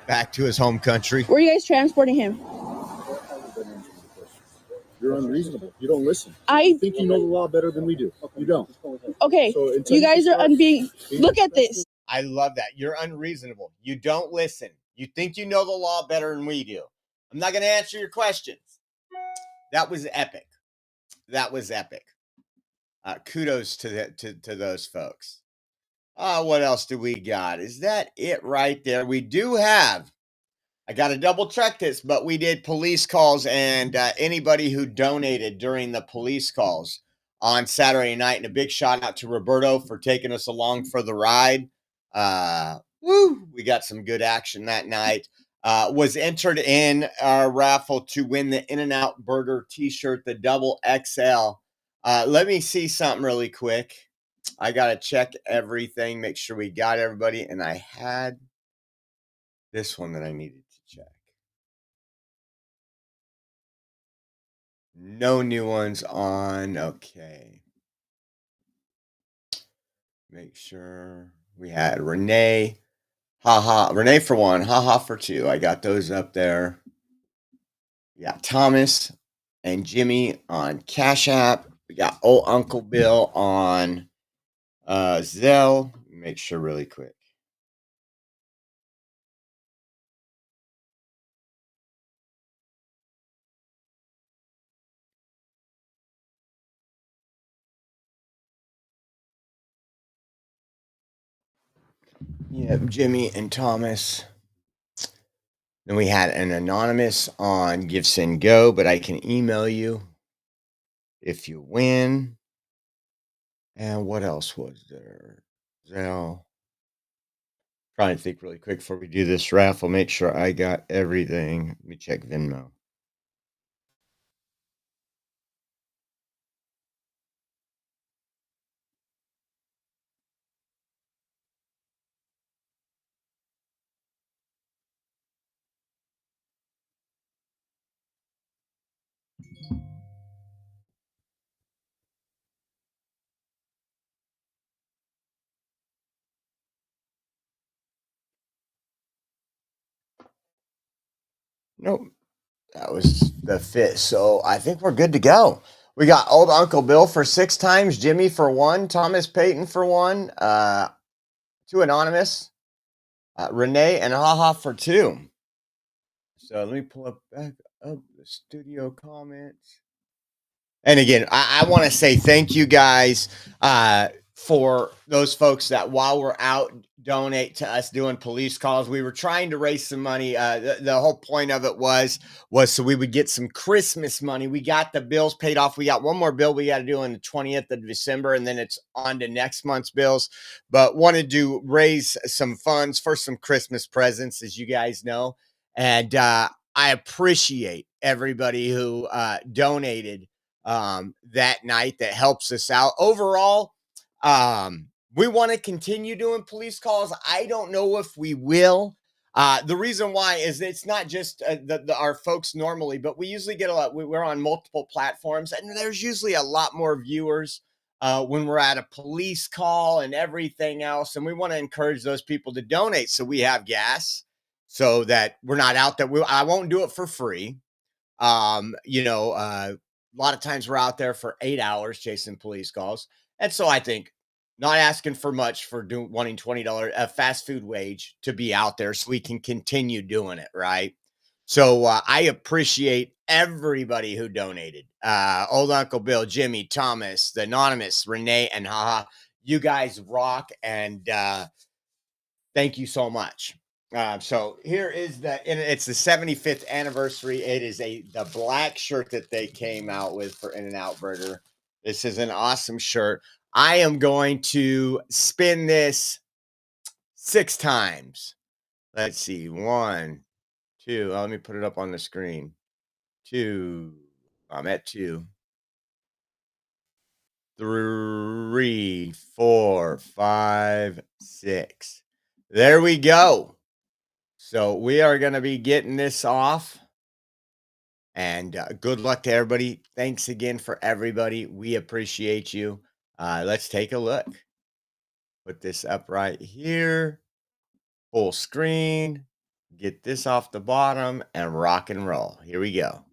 Back to his home country. Were you guys transporting him? You're unreasonable. You don't listen. I think you know the law better than we do. You don't. Okay. So you guys are being. Look at this. I love that. You're unreasonable. You don't listen. You think you know the law better than we do. I'm not going to answer your questions. That was epic. That was epic. Kudos to those folks. What else do we got? Is that it right there? We do have, I got to double check this, but we did police calls and anybody who donated during the police calls on Saturday night. And a big shout out to Roberto for taking us along for the ride. We got some good action that night. Was entered in our raffle to win the In-N-Out Burger t-shirt, the double XL. Let me see something really quick. I got to check everything, make sure we got everybody. And I had this one that I needed to check. No new ones on. Okay. Make sure we had Renee. Renee for one. For two. I got those up there. We got Thomas and Jimmy on Cash App. We got old Uncle Bill on Zelle. Make sure really quick. Yeah, Jimmy and Thomas. Then we had an anonymous on Give Send Go, but I can email you. if you win. And what else was there? Zelle. Trying to think really quick before we do this raffle. Make sure I got everything. Let me check Venmo. Nope. That was the 5th. So I think we're good to go. We got old Uncle Bill for 6 times, Jimmy for 1, Thomas Payton for 1, 2 anonymous, Renee and Haha for 2. So let me pull up back up the studio comments. And again, I want to say thank you guys for those folks that while we're out donate to us doing police calls. We were trying to raise some money. The whole point of it was so we would get some Christmas money. We got the bills paid off. We got one more bill we got to do on the 20th of December, and then it's on to next month's bills. But wanted to raise some funds for some Christmas presents, as you guys know. And I appreciate everybody who donated that night. That helps us out overall. We want to continue doing police calls. I don't know if we will. The reason why is it's not just our folks normally, but we usually get a lot. We're on multiple platforms, and there's usually a lot more viewers when we're at a police call and everything else. And we want to encourage those people to donate so we have gas, so that we're not out there. I won't do it for free. A lot of times we're out there for 8 hours chasing police calls. And so I think not asking for much for wanting $20 a fast food wage to be out there so we can continue doing it, right? So I appreciate everybody who donated. Old Uncle Bill, Jimmy, Thomas, the anonymous, Renee, and Haha. You guys rock, and thank you so much. So here is it's the 75th anniversary. It is the black shirt that they came out with for In-N-Out Burger. This is an awesome shirt. I am going to spin this 6 times. Let's see. 1, 2. Let me put it up on the screen. 2. I'm at 2. 3, 4, 5, 6. There we go. So we are going to be getting this off. And good luck to everybody. Thanks again for everybody. We appreciate you. Let's take a look. Put this up right here. Full screen. Get this off the bottom and rock and roll. Here we go.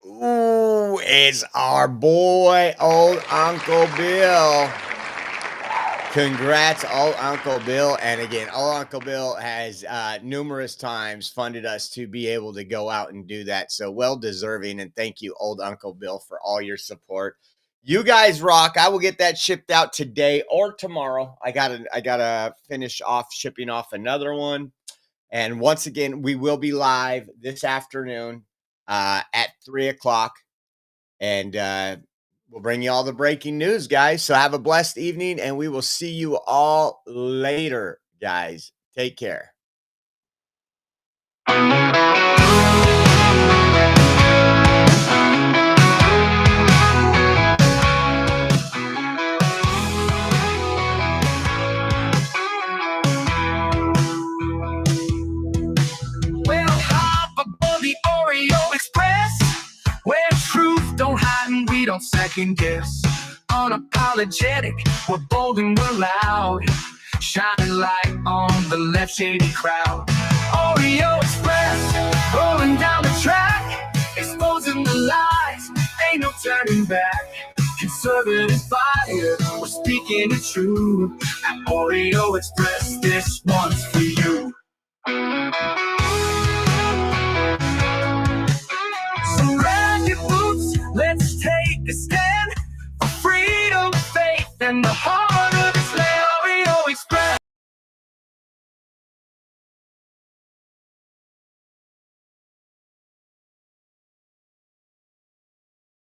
Ooh, it's our boy, old Uncle Bill. Congrats, old Uncle Bill. And again, old Uncle Bill has numerous times funded us to be able to go out and do that. So well deserving. And thank you, old Uncle Bill, for all your support. You guys rock. I will get that shipped out today or tomorrow. I gotta finish off shipping off another one. And once again, we will be live this afternoon at 3:00. And we'll bring you all the breaking news, guys. So have a blessed evening, and we will see you all later, guys. Take care. Well, hop aboard the Oreo Express, where truth don't hide and we don't second guess. Unapologetic, we're bold and we're loud, shining light on the left shady crowd. Oreo Express, rolling down the track, exposing the lies, ain't no turning back. Conservative fire, we're speaking the truth. At Oreo Express, this one's for you. So grab your boots, let's take a stand for freedom, faith, and the heart.